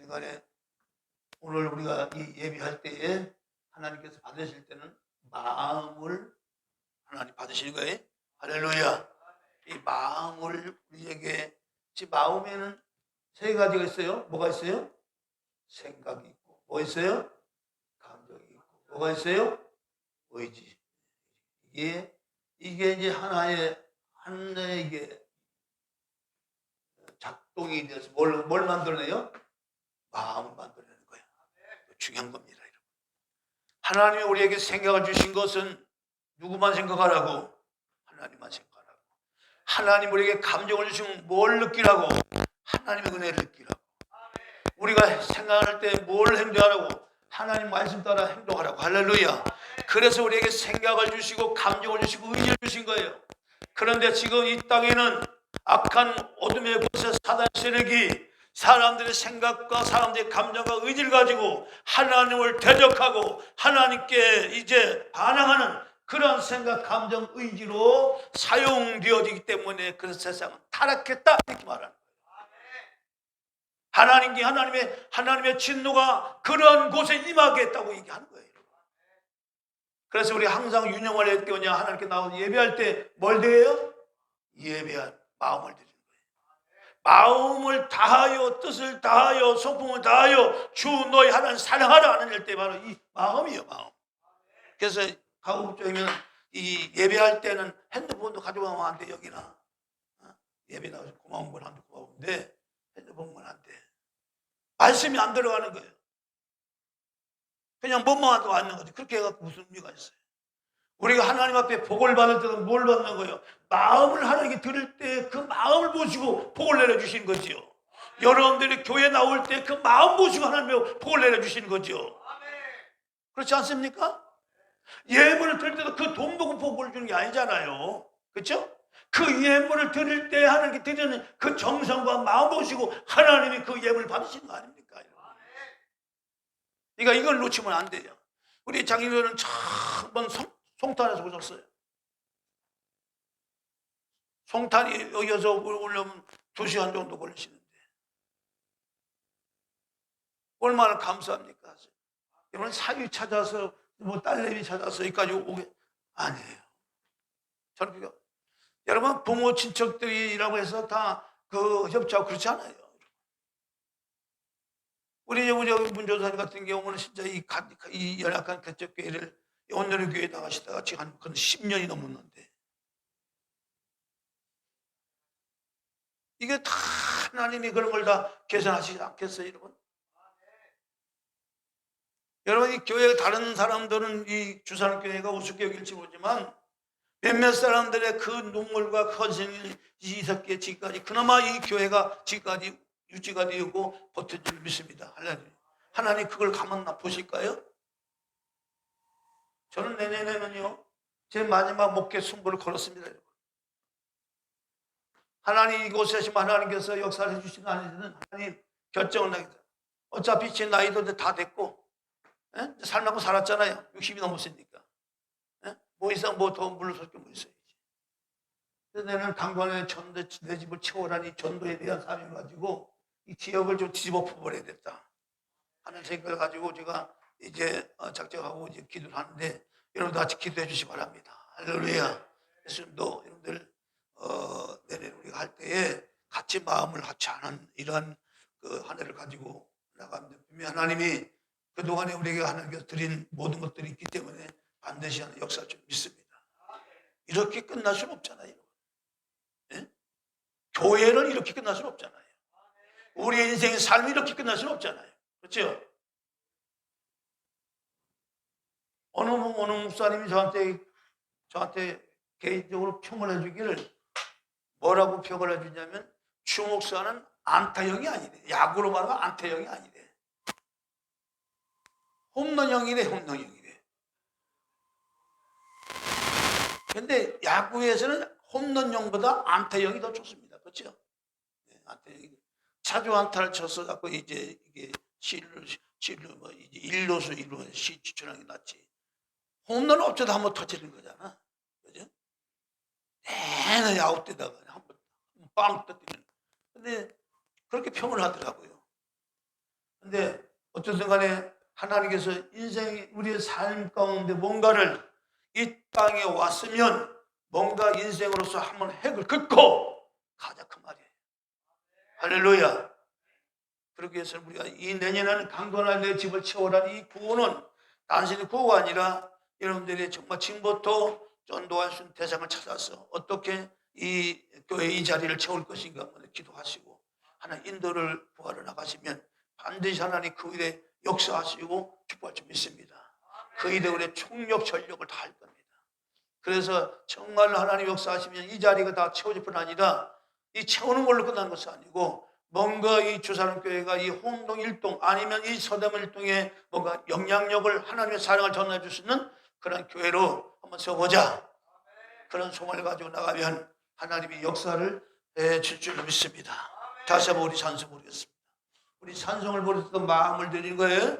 간에 오늘 우리가 이 예배할 때에 하나님께서 받으실 때는 마음을 하나님 받으시는 거예요. 할렐루야. 이 마음을 우리에게, 지 마음에는 세 가지가 있어요. 뭐가 있어요? 생각이 있고, 뭐 있어요? 감정이 있고, 뭐가 있어요? 의지. 이게 이제 하나의 이게 작동이 되어서 뭘 만들어내요? 마음을 만들어내는 거예요. 중요한 겁니다. 하나님이 우리에게 생각을 주신 것은 누구만 생각하라고? 하나님만 생각하라고. 하나님 우리에게 감정을 주시면 뭘 느끼라고? 하나님의 은혜를 느끼라고. 우리가 생각할 때 뭘 행동하라고? 하나님 말씀 따라 행동하라고. 할렐루야. 그래서 우리에게 생각을 주시고 감정을 주시고 의지를 주신 거예요. 그런데 지금 이 땅에는 악한 어둠의 곳에 사단 세력이 사람들의 생각과 사람들의 감정과 의지를 가지고 하나님을 대적하고 하나님께 이제 반항하는 그런 생각, 감정, 의지로 사용되어지기 때문에 그 세상은 타락했다 이렇게 말하는 거예요. 하나님의 진노가 그런 곳에 임하겠다고 얘기하는 거예요. 그래서 우리 항상 유념을 할 때 하나님께 나와서 예배할 때 뭘 드려요? 예배할 마음을 드리는 거예요. 마음을 다하여 뜻을 다하여 소품을 다하여 주 너희 하나님 사랑하라 하는 때 바로 이 마음이에요. 마음. 그래서 가급적이면 이 예배할 때는 핸드폰도 가져가면 안 돼. 여기나 예배 나와서 고마운 건 한데 고마운데 핸드폰은 안 돼. 말씀이 안 들어가는 거예요. 그냥 뭐만 하고 앉는 거지. 그렇게 해서 무슨 의미가 있어요? 우리가 하나님 앞에 복을 받을 때는 뭘 받는 거예요? 마음을 하나님께 드릴 때 그 마음을 보시고 복을 내려주시는 거지요. 여러분들이 교회 나올 때 그 마음 보시고 하나님의 복을 내려주시는 거죠. 그렇지 않습니까? 예물을 드릴 때도 그 돈 보고 복을 주는 게 아니잖아요. 그렇죠? 그 예물을 드릴 때 하나님께 드리는 그 정성과 마음 보시고 하나님이 그 예물을 받으시는 거 아닙니까? 그러니까 이걸 놓치면 안 돼요. 우리 장인어른은 한번 송탄에서 오셨어요. 송탄이 여기서 오려면 2시간 정도 걸리시는데 얼마나 감사합니까? 여러분 사위 찾아서 뭐 딸내미 찾아서 여기까지 오게 아니에요. 저는 여러분 부모 친척들이라고 해서 다 그 협조하고 그렇지 않아요. 우리 문조사님 같은 경우는 진짜 이 연약한 개척 교회를 온누리 교회 나가시다가 지금 한 10년이 넘었는데 이게 다 하나님이 그런 걸 다 계산하시지 않겠어요, 여러분? 여러분 이 교회 다른 사람들은 이 주산 교회가 우습게 여길지 모르지만 몇몇 사람들의 그 눈물과 헌신이 있었기에 지금까지 그나마 이 교회가 지금까지 유지가 되고 버텨 줄 믿습니다. 하나님 그걸 가만 보실까요? 저는 내년에는요 제 마지막 목회 승부를 걸었습니다. 하나님 이곳에 하시면 하나님께서 역사를 해주시는 아니든 하나님 결정을 하겠다. 어차피 제 나이도 다 됐고 살만큼 살았잖아요. 60이 넘었으니까 뭐 이상 뭐 더 물러설 게 뭐 있어야지. 그래서 내는 강관에 내 집을 채워라니 전도에 대한 사명을 가지고 이 지역을 좀 뒤집어 버려야 됐다 하는 생각을 가지고 제가 이제 작정하고 이제 기도를 하는데 여러분도 같이 기도해 주시기 바랍니다. 할렐루야. 예수님도 여러분들 내년에 우리가 할 때에 같이 마음을 같이 하는 이러한 그 한 해를 가지고 나갑니다. 분명히 하나님이 그동안에 우리에게 하나님께서 드린 모든 것들이 있기 때문에 반드시 하는 역사를 좀 믿습니다. 이렇게 끝날 수는 없잖아요. 네? 교회는 이렇게 끝날 수는 없잖아요. 우리의 인생의 삶이 이렇게 끝날 수는 없잖아요. 그렇죠? 어느 목사님이 저한테 개인적으로 평을 해주기를 뭐라고 평을 해주냐면 추 목사는 안타형이 아니래. 야구로 말하면 안타형이 아니래. 홈런형이래. 홈런형이래. 근데 야구에서는 홈런형보다 안타형이 더 좋습니다. 그렇죠? 네, 안타형이 자주 안타를 쳐서 자꾸 이제 이게 실루 뭐 이제 1루수 시 추천하는 게 낫지. 홈런은 어쩌다 한번 터지는 거잖아. 그죠? 내내 아웃되다가 한번 빵 터뜨리는. 근데 그렇게 평을 하더라고요. 근데 어쨌든 간에 하나님께서 인생이 우리의 삶 가운데 뭔가를 이 땅에 왔으면 뭔가 인생으로서 한번 핵을 긋고 가자 그 말이에요. 할렐루야. 그렇게 해서 우리가 이 내년에는 강건한 내 집을 채우라는 이 구호는 단순히 구호가 아니라 여러분들이 정말 지금부터 전도할 수 있는 대상을 찾아서 어떻게 이 교회 이 자리를 채울 것인가 기도하시고 하나님 인도를 구하러 나가시면 반드시 하나님 그 일에 역사하시고 축복할 줄 믿습니다. 그 일에 우리의 총력 전력을 다할 겁니다. 그래서 정말 하나님 역사하시면 이 자리가 다 채워질 뿐 아니라 이 채우는 걸로 끝나는 것이 아니고 뭔가 이 주사람교회가 이 홍동 일동 아니면 이 서대문 일동에 뭔가 영향력을 하나님의 사랑을 전해 줄 수 있는 그런 교회로 한번 세워보자. 그런 소망을 가지고 나가면 하나님이 역사를 줄 줄 믿습니다. 다시 한번 우리 찬송 부르겠습니다. 우리 찬송을 부를 때도 마음을 드리는 거예요.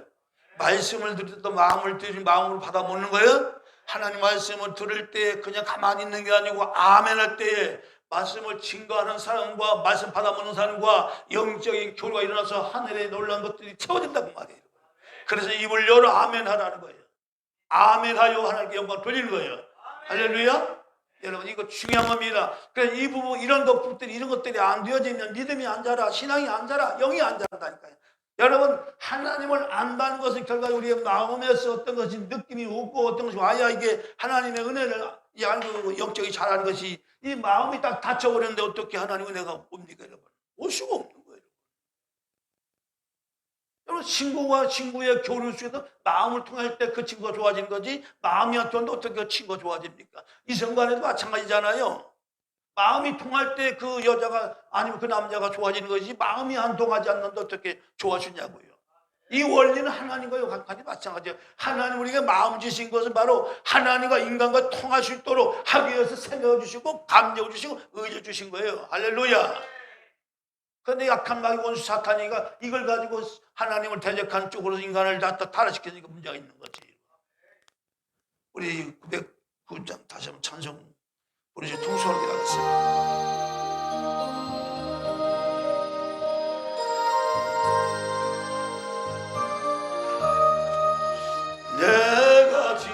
말씀을 들을 때도 마음을 드리는 마음으로 받아 먹는 거예요. 하나님 말씀을 들을 때 그냥 가만히 있는 게 아니고 아멘 할 때에 말씀을 증거하는 사람과 말씀 받아 먹는 사람과 영적인 교류가 일어나서 하늘에 놀라운 것들이 채워진다고 말이에요. 그래서 입을 열어 아멘 하라는 거예요. 아멘 하여 하나님께 영광 돌리는 거예요. 할렐루야. 여러분 이거 중요한 겁니다. 그래서 이 부분 이런 것들이 안 되어지면 믿음이 안 자라, 신앙이 안 자라, 영이 안 자란다니까요. 여러분 하나님을 안다는 것은 결과 우리의 마음에서 어떤 것이 느낌이 오고 어떤 것이 와야 이게 하나님의 은혜를 알고 영적이 자라는 것이 이 마음이 딱 닫혀버렸는데 어떻게 하나님의 은혜가 옵니까 여러분? 올 수가 없는 거예요. 여러분 친구와 친구의 교류 속에서 마음을 통할 때 그 친구가 좋아지는 거지 마음이 안 통하는데 어떻게 그 친구가 좋아집니까? 이성간에도 마찬가지잖아요. 마음이 통할 때 그 여자가 아니면 그 남자가 좋아지는 것이지 마음이 안 통하지 않는데 어떻게 좋아지냐고요. 이 원리는 하나님과 역학까지 마찬가지예요. 하나님 우리가 마음 주신 것은 바로 하나님과 인간과 통할 수 있도록 하기 위해서 생각을 주시고 감정을 주시고 의지를 주신 거예요. 할렐루야. 그런데 약한 마귀 원수 사탄이가 이걸 가지고 하나님을 대적하는 쪽으로 인간을 다 타락시키니까 문제가 있는 거지. 우리 909장 다시 한번 찬송 우리 이제 통수하게 하겠습니다. 내가 지금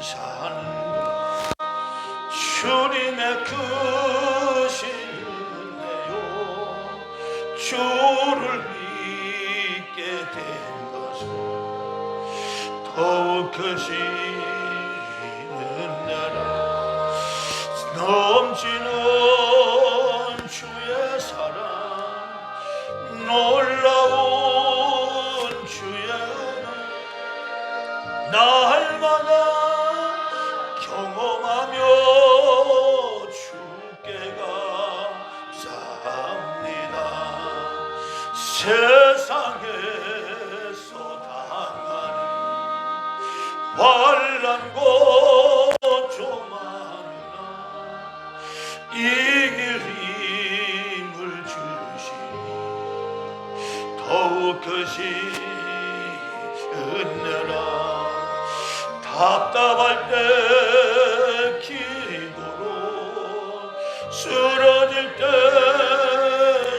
사는 주님의 크신 은혜요 주를 믿게 된 것은 더욱 크신 은혜라 넘치는 주의 사랑 놀라운 주의 은혜 날마다 경험하며 주께 감사합니다. 세상에서 당하는 환난 고좀 많으나 이길 힘을 주시니 더욱 크신 은혜라 답답할 때 기도로 쓰러질 때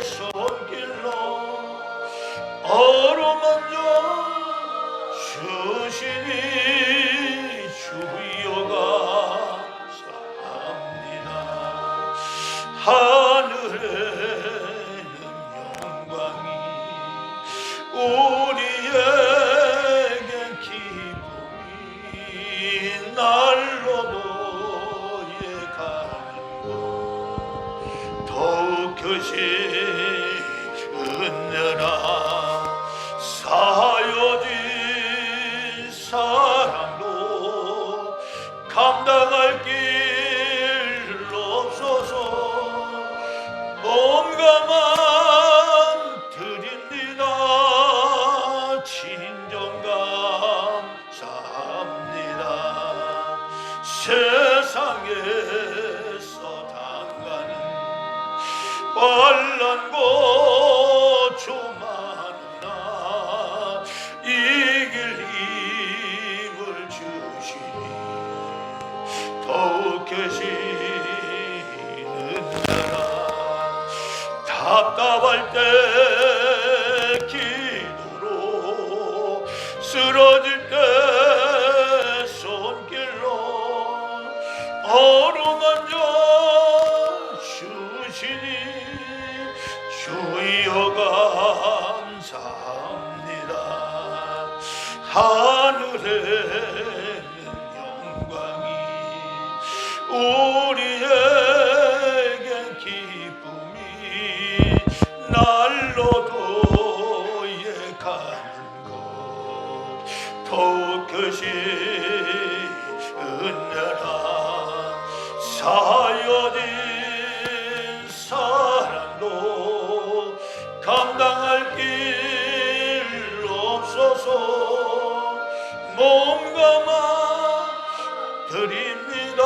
손길로 어루만져 주시니 주여 감사합니다. 하늘에는 영광이 우리에게 기쁨이 날로 도예가는 것 더욱 크신 은혜라 쌓여진 사랑도 감당할 길 없어서 몸과 마음 드립니다. 진정 감사합니다. 세상에서 당하는 환난 고좀 많으나 이길 힘을 주시니 더욱 크신 은혜라 답답할 때 주여 감사합니다. 하늘에는 영광이 우리에겐 기쁨이 날로 도예가는 것 더욱 크신 은혜라 사여진 사랑도 감당할 길 없어서 몸과 마 드립니다.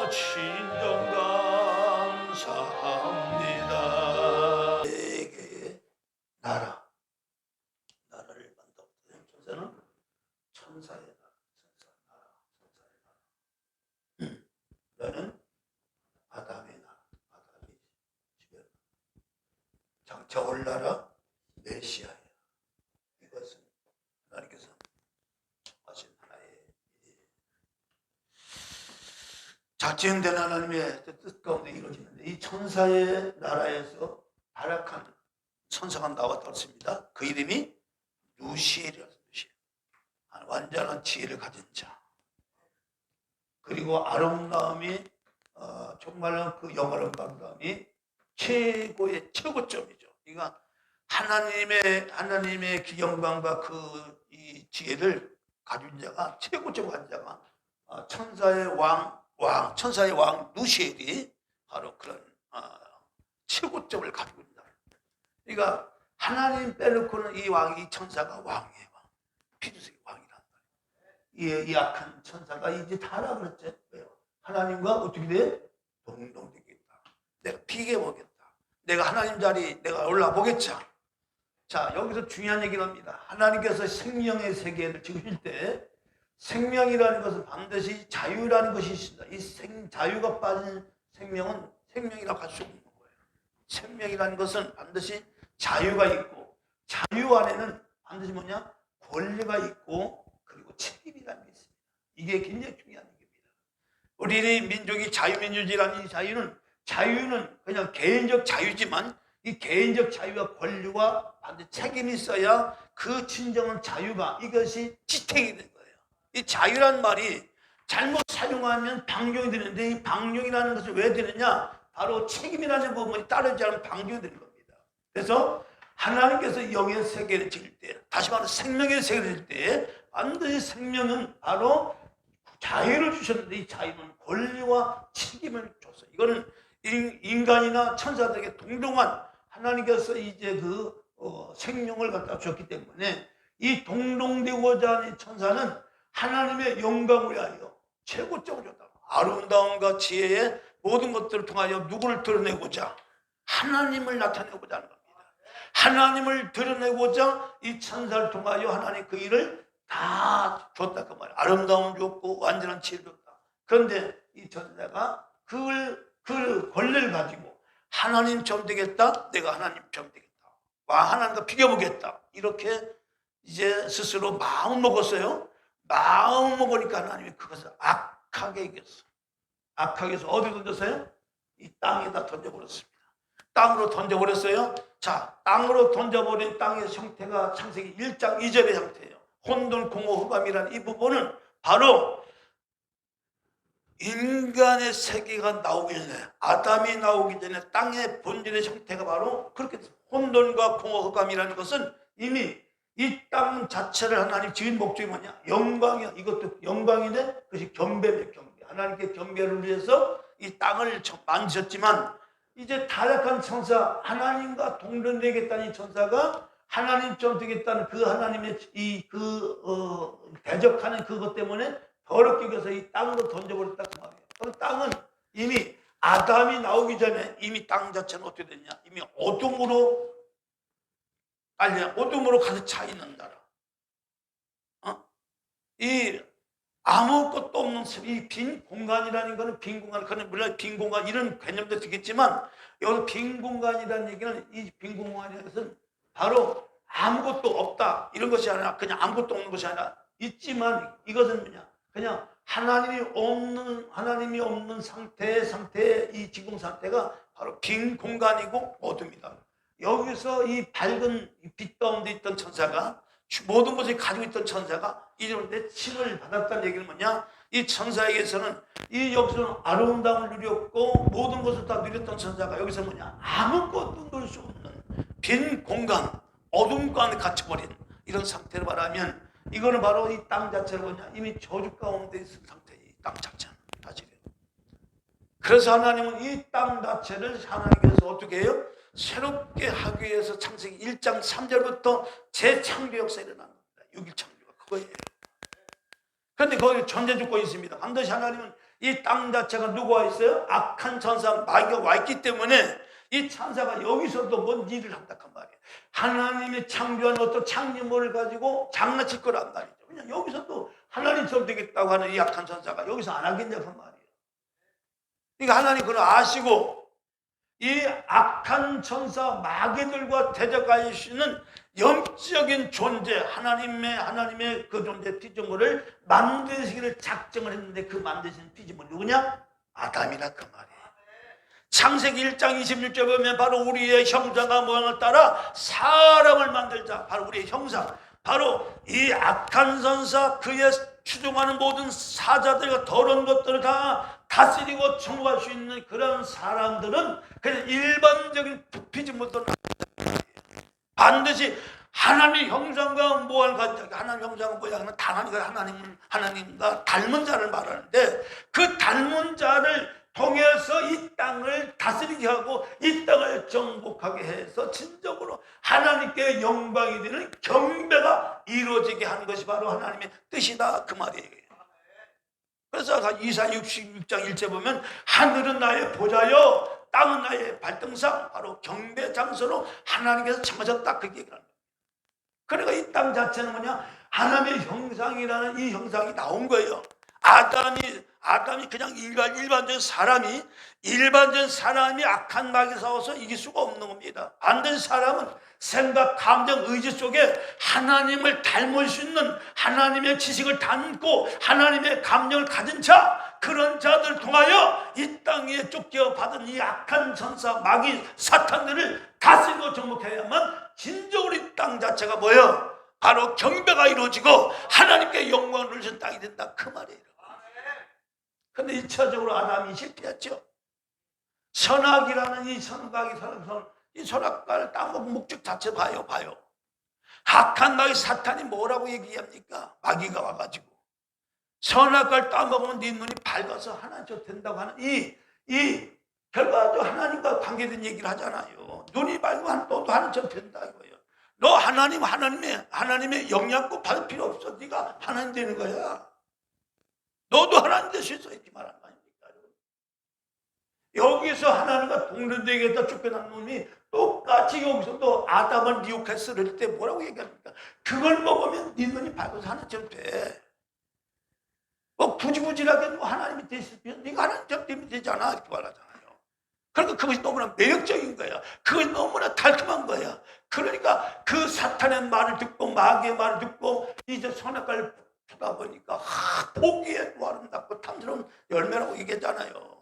진정 감사합니다. 세계의 나라를 만들었던 천사는 천사의 나라, 천사의 나라. 너는 아담의 나라, 아담이 지금 장차 올 나라 메시아예요. 이것은 하나님께서 하신 하나의 작정된 하나님의 뜻 가운데 이루어지는데, 이 천사의 나라에서 타락한 천사가 나왔다고 했습니다. 그 이름이 루시엘이라는 뜻이에요. 완전한 지혜를 가진 자, 그리고 아름다움이 정말로 그 영화로운 아름다움이 최고의 최고점이죠. 그러니까 하나님의 그 영광과 그 이 지혜를 가진 자가, 최고점 가진 자가 천사의 왕 루시엘이 바로 그런 최고점을 가지고 있다. 그러니까 하나님 빼놓고는 이 천사가 왕이에요. 피두색의 왕이란 말이에요. 이 악한 천사가 이제 타락을 했죠. 왜요? 하나님과 어떻게 돼? 동등되겠다. 내가 비교해보겠다. 내가 하나님 자리 내가 올라보겠자. 자, 여기서 중요한 얘기를 합니다. 하나님께서 생명의 세계를 지으실 때 생명이라는 것은 반드시 자유라는 것이 있습니다. 이 자유가 빠진 생명은 생명이라고 할 수 없는 거예요. 생명이라는 것은 반드시 자유가 있고, 자유 안에는 반드시 뭐냐? 권리가 있고, 그리고 책임이라는 게 있습니다. 이게 굉장히 중요한 얘기입니다. 우리 민족이 자유민주주의라는 이 자유는 그냥 개인적 자유지만, 이 개인적 자유와 권리와 반드시 책임이 있어야 그 진정한 자유가, 이것이 지탱이 된 거예요. 이 자유란 말이 잘못 사용하면 방종이 되는데, 이 방종이라는 것이 왜 되느냐? 바로 책임이라는 부분이 따르지 않으면 방종이 되는 겁니다. 그래서 하나님께서 영의 세계를 지을 때, 다시 말해 생명의 세계를 지을 때 반드시 생명은 바로 자유를 주셨는데, 이 자유는 권리와 책임을 줬어요. 이거는 인간이나 천사들에게 동등한, 하나님께서 이제 생명을 갖다 주셨기 때문에 이 동등되고자 하는 천사는 하나님의 영광을 위하여 최고점을 줬다. 아름다움과 지혜의 모든 것들을 통하여 누구를 드러내고자? 하나님을 나타내고자 하는 겁니다. 하나님을 드러내고자 이 천사를 통하여 하나님 그 일을 다 줬다 그 말이에요. 아름다움을 줬고 완전한 지혜를 줬다. 그런데 이 천사가 그 권리를 가지고 하나님처럼 되겠다, 내가 하나님처럼 되겠다, 하나님과 비교해보겠다, 이렇게 이제 스스로 마음 먹었어요. 마음 먹으니까 하나님이 그것을 악하게 이겼어. 악하게 해서 어디 던졌어요? 이 땅에다 던져버렸습니다. 땅으로 던져버렸어요. 자, 땅으로 던져버린 땅의 형태가 창세기 1장 2절의 형태예요. 혼돈, 공허, 흑암이라는 이 부분은 바로 인간의 세계가 나오기 전에, 아담이 나오기 전에 땅의 본질의 형태가 바로 그렇게 됐어요. 혼돈과 공허, 흑암이라는 것은 이미 이 땅 자체를 하나님 지은 목적이 뭐냐? 영광이야. 이것도 영광인데 그것이 겸배입니다. 겸배. 하나님께 겸배를 위해서 이 땅을 만드셨지만, 이제 타락한 천사, 하나님과 동등되겠다는 이 천사가 하나님처럼 되겠다는 그 하나님의 대적하는 그것 때문에 더럽게 여겨서 이 땅으로 던져버렸다 그 말이에요. 그럼 땅은 이미 아담이 나오기 전에 이미 땅 자체는 어떻게 됐냐? 이미 어둠으로 가득 차 있는 나라. 이 아무것도 없는 이 빈 공간이라는 것은 빈 공간, 그는 물론 빈 공간 이런 개념도 되겠지만, 여기서 빈 공간이라는 얘기는, 이 빈 공간이라는 것은 바로 아무것도 없다 이런 것이 아니라, 그냥 아무것도 없는 것이 아니라 있지만, 이것은 뭐냐? 그냥 하나님이 없는 상태의 이 지금 상태가 바로 빈 공간이고 어둠이다. 여기서 이 밝은 빛 가운데 있던 천사가 모든 것을 가지고 있던 천사가 이제부터 칭을 받았다는 얘기는 뭐냐? 이 천사에게서는 이 여기서는 아름다움을 누렸고 모든 것을 다 누렸던 천사가 여기서 뭐냐? 아무것도 누릴 수 없는 빈 공간, 어둠 가운데 갇혀버린 이런 상태를 말하면 이거는 바로 이 땅 자체를 뭐냐? 이미 저주 가운데 있는 상태예요. 이 땅 자체는 사실은. 그래서 하나님은 이 땅 자체를 하나님께서 어떻게 해요? 새롭게 하기 위해서 창세기 1장 3절부터 재창조 역사가 일어나는 겁니다. 6일 창조가 그거예요. 그런데 거기 전제 조건이 있습니다. 반드시 하나님은 이 땅 자체가 누가 있어요? 악한 천사 마귀가 와 있기 때문에 이 천사가 여기서도 뭔 일을 한다고 말이에요. 하나님의 창조한 어떤 창조물을 가지고 장난칠 거란 말이죠. 그냥 여기서도 하나님처럼 되겠다고 하는 이 악한 천사가 여기서 안 하겠냐고 말이에요. 그러니까 하나님 그걸 아시고 이 악한 천사 마귀들과 대적할 수 있는 영적인 존재 하나님의 그 존재 피조물을 만드시기를 작정을 했는데 그 만드시는 피조물 누구냐? 아담이라 그 말이에요. 창세기 1장 26절 보면 바로 우리의 형상과 모양을 따라 사람을 만들자. 바로 우리의 형상. 바로 이 악한 천사 그의 추종하는 모든 사자들과 더러운 것들을 다 다스리고 정복할 수 있는 그런 사람들은 그냥 일반적인 피조물들은 반드시 하나님의 형상과 모양을 가진 하나님의 형상과 모양은 하나님과 닮은 자를 말하는데 그 닮은 자를 통해서 이 땅을 다스리게 하고 이 땅을 정복하게 해서 진정으로 하나님께 영광이 되는 경배가 이루어지게 하는 것이 바로 하나님의 뜻이다 그 말이에요. 그래서 이사야 66장 1절 보면 하늘은 나의 보좌요 땅은 나의 발등상 바로 경배 장소로 하나님께서 정하셨다 그 얘기를 합니다. 그러니까 이 땅 자체는 뭐냐? 하나님의 형상이라는 이 형상이 나온 거예요. 아담이 그냥 일반적인 사람이 악한 마귀에 싸워서 이길 수가 없는 겁니다. 반드시 사람은 생각, 감정, 의지 속에 하나님을 닮을 수 있는 하나님의 지식을 담고 하나님의 감정을 가진 자, 그런 자들을 통하여 이 땅에 쫓겨받은 이 악한 천사, 마귀, 사탄들을 다스리고 정복해야만 진정으로 이 땅 자체가 뭐예요? 바로 경배가 이루어지고 하나님께 영광을 누리신 땅이 된다 그 말이에요. 그런데 1차적으로 아담이 실패했죠. 선악이라는 이 선악과를 따먹은 목적 자체 봐요. 악한 마귀 사탄이 뭐라고 얘기합니까? 마귀가 와가지고 선악과를 따먹으면 네 눈이 밝아서 하나님처럼 된다고 하는 이 결과적으로 하나님과 관계된 얘기를 하잖아요. 눈이 밝으면 너도 하나님처럼 된다 이거예요. 너 하나님의 영향권 받을 필요 없어. 네가 하나님 되는 거야. 너도 하나님 될 수 있어. 이렇게 말하는 거 아닙니까? 여기서 하나님과 동료되겠다 쫓겨난 놈이 똑같이 여기서도 아담을 미혹했을 때 뭐라고 얘기합니까? 그걸 먹으면 네 눈이 밝아서 하나님처럼 돼. 뭐 구질구질하게 뭐 하나님이 됐으면 네가 하나님처럼 되면 되잖아. 이렇게 말하잖아요. 그러니까 그것이 너무나 매력적인 거야. 그것이 너무나 달콤한 거야. 그러니까 그 사탄의 말을 듣고 마귀의 말을 듣고 이제 선악과를 보다 보니까 보기에도 아름답고 탐스러운 열매라고 얘기했잖아요.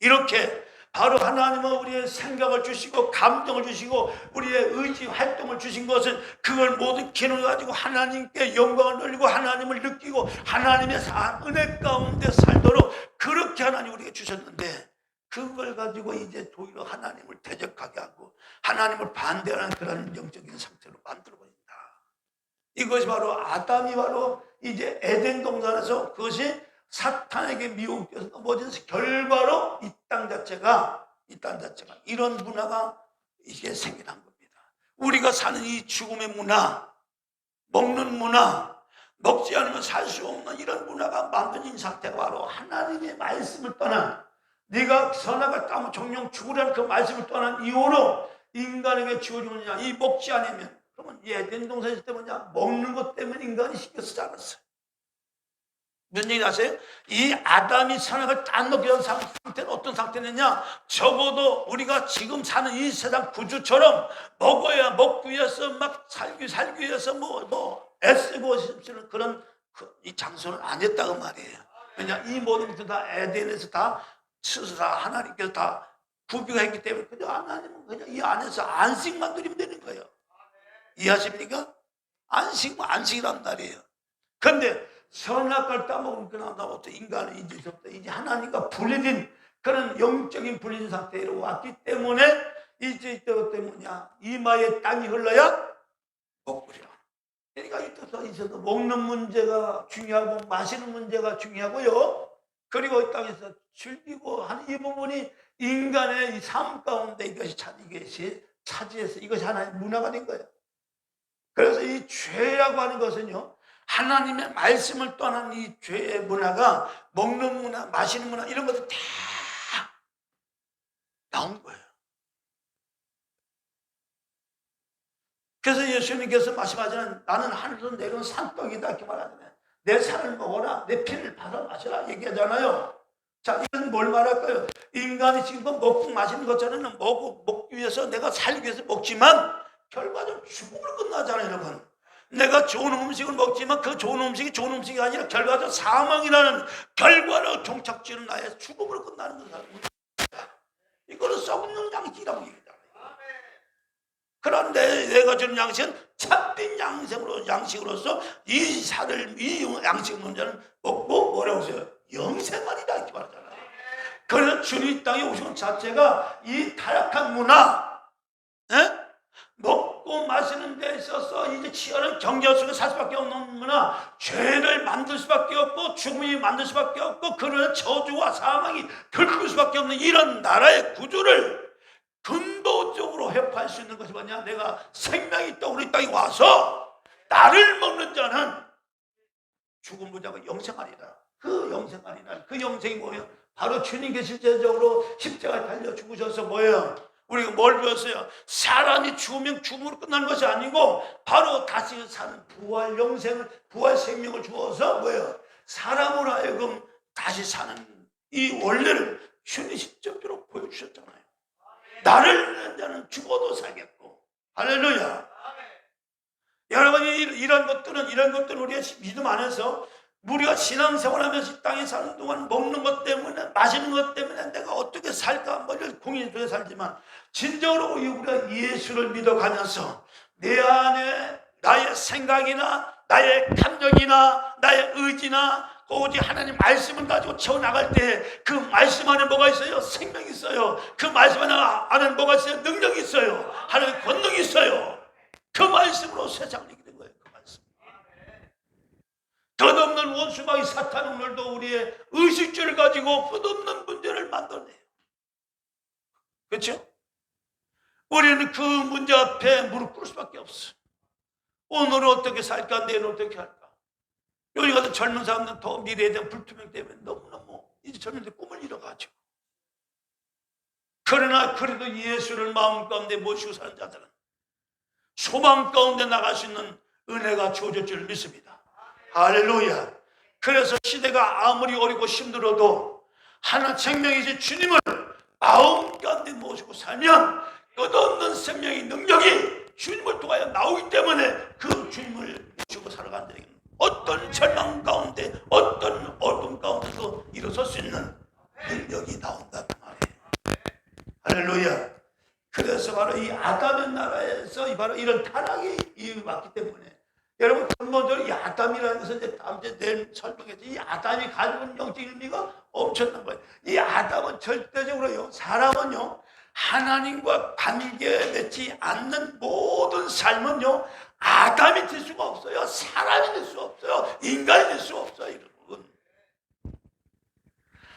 이렇게 바로 하나님은 우리의 생각을 주시고 감정을 주시고 우리의 의지 활동을 주신 것은 그걸 모두 기능을 가지고 하나님께 영광을 돌리고 하나님을 느끼고 하나님의 은혜 가운데 살도록 그렇게 하나님 우리에게 주셨는데 그걸 가지고 이제 도리어 하나님을 대적하게 하고 하나님을 반대하는 그런 영적인 상태로 만들어버린다. 이것이 바로 아담이 바로 이제 에덴 동산에서 그것이 사탄에게 미혹돼서 넘어진 결과로 이 땅 자체가 이런 문화가 이게 생겨난 겁니다. 우리가 사는 이 죽음의 문화, 먹는 문화, 먹지 않으면 살 수 없는 이런 문화가 만들어진 상태가 바로 하나님의 말씀을 떠난 네가 선악을 따면 정령 죽으라는 그 말씀을 떠난 이후로 인간에게 주어지느냐 이 먹지 않으면 그러면 에덴 동산에 있을 때 뭐냐 먹는 것 때문에 인간이 신경 쓰지 않았어요. 무슨 얘기 아세요? 이 아담이 선악을 안 먹게 한 상태는 어떤 상태느냐? 적어도 우리가 지금 사는 이 세상 구주처럼 먹기 위해서 막 살기 위해서 애쓰고 싶은 그런 이 장소는 아니었다고 말이에요. 왜냐 이 모든 것들 다 에덴에서 다 스스로 하나님께서 다 구비가 했기 때문에 그냥 하나님은 그냥 이 안에서 안식만 누리면 되는 거예요. 이해하십니까? 안식이란 말이에요. 그런데 선악과를 따먹으면 그다음부터 인간은 이제 하나님과 분리된 그런 영적인 분리된 상태로 왔기 때문에 이제 이때부터 뭐냐, 이마에 땀이 흘러야 먹으리라. 그러니까 이때부터 있어도 먹는 문제가 중요하고 마시는 문제가 중요하고요. 그리고 이 땅에서 즐기고 하는 이 부분이 인간의 이 삶 가운데 이것이 차지해서 이것이 하나의 문화가 된 거예요. 그래서 이 죄라고 하는 것은요, 하나님의 말씀을 떠난 이 죄의 문화가 먹는 문화, 마시는 문화 이런 것들 다 나온 거예요. 그래서 예수님께서 말씀하시는 나는 하늘에서 내려온 산떡이다 이렇게 말하잖아요. 내 살을 먹어라, 내 피를 받아 마셔라 얘기하잖아요. 자, 이건 뭘 말할까요? 인간이 지금 먹고 마시는 것처럼 먹기 위해서 내가 살기 위해서 먹지만 결과적으로 죽음으로 끝나잖아요, 여러분. 내가 좋은 음식을 먹지만 그 좋은 음식이 좋은 음식이 아니라 결과적으로 사망이라는 결과로 종착지는 나의 죽음으로 끝나는 거잖아요. 이거는 썩는 양식이라고 얘기하잖아요. 그런데 내가 주는 양식은 참된 양식으로서 이 양식 문제는 먹고 뭐라고 하세요? 영생하리라 이렇게 말하잖아요. 그래서 주님 땅에 오신 것 자체가 이 타락한 문화, 먹고 마시는 데 있어서 이제 치열한 경쟁 속에 살 수밖에 없는 문화, 죄를 만들 수밖에 없고 죽음이 만들 수밖에 없고 그런 저주와 사망이 들끓을 수밖에 없는 이런 나라의 구조를 근본적으로 회파할 수 있는 것이 뭐냐? 내가 생명이 있다 우리 땅에 와서 나를 먹는 자는 죽음을 보자고 영생하리라. 그 영생하리라. 그 영생이 뭐예요? 바로 주님께 실제적으로 십자가에 달려 죽으셔서 뭐예요? 우리가 뭘 배웠어요? 사람이 죽으면 죽음으로 끝나는 것이 아니고 바로 다시 사는 부활 영생을, 부활 생명을 주어서 뭐예요? 사람으로 하여금 다시 사는 이 원리를 주님이 직접적으로 보여주셨잖아요. 나를 믿는 자는 죽어도 살겠고. 할렐루야. 여러분이 이런 것들은 우리가 믿음 안에서 우리가 신앙생활하면서 이 땅에 사는 동안 먹는 것 때문에 마시는 것 때문에 내가 어떻게 살까 뭘 고민 속에 살지만 진정으로 우리가 예수를 믿어가면서 내 안에 나의 생각이나 나의 감정이나 나의 의지나 오직 하나님 말씀을 가지고 채워나갈 때 그 말씀 안에 뭐가 있어요? 생명이 있어요. 그 말씀 안에 뭐가 있어요? 능력이 있어요. 하나님의 권능이 있어요. 그 말씀으로 세상을 이기는 거예요. 그 말씀. 덧없는 원수마귀 사탄은 오늘도 우리의 의식주를 가지고 끝없는 문제를 만들어내요. 그렇죠? 우리는 그 문제 앞에 무릎 꿇을 수밖에 없어. 오늘은 어떻게 살까? 내일은 어떻게 할까? 요즘 같은 젊은 사람들은 더 미래에 대한 불투명 때문에 너무너무 이제 젊은들 꿈을 잃어가죠. 그러나 그래도 예수를 마음 가운데 모시고 사는 자들은 소망 가운데 나갈 수 있는 은혜가 주어질 줄 믿습니다. 할렐루야. 그래서 시대가 아무리 어리고 힘들어도 하나 생명이신 주님을 마음 가운데 모시고 살면 끝없는 생명의 능력이 주님을 통하여 나오기 때문에 그 주님을 모시고 살아가는 자에게는 어떤 절망 가운데 어떤 어둠 가운데도 일어설 수 있는 능력이 나온다는 말이에요. 할렐루야. 그래서 바로 이 아담의 나라에서 바로 이런 타락이 왔기 때문에 여러분 근본적으로 이 아담이라는 것은 이제 다음 주에 내일 설명했지 이 아담이 가지고 있는 영적인 의미가 엄청난 거예요. 이 아담은 절대적으로요 사람은요 하나님과 관계 맺지 않는 모든 삶은요 아담이 될 수가 없어요. 사람이 될 수 없어요. 인간이 될 수 없어요. 여러분.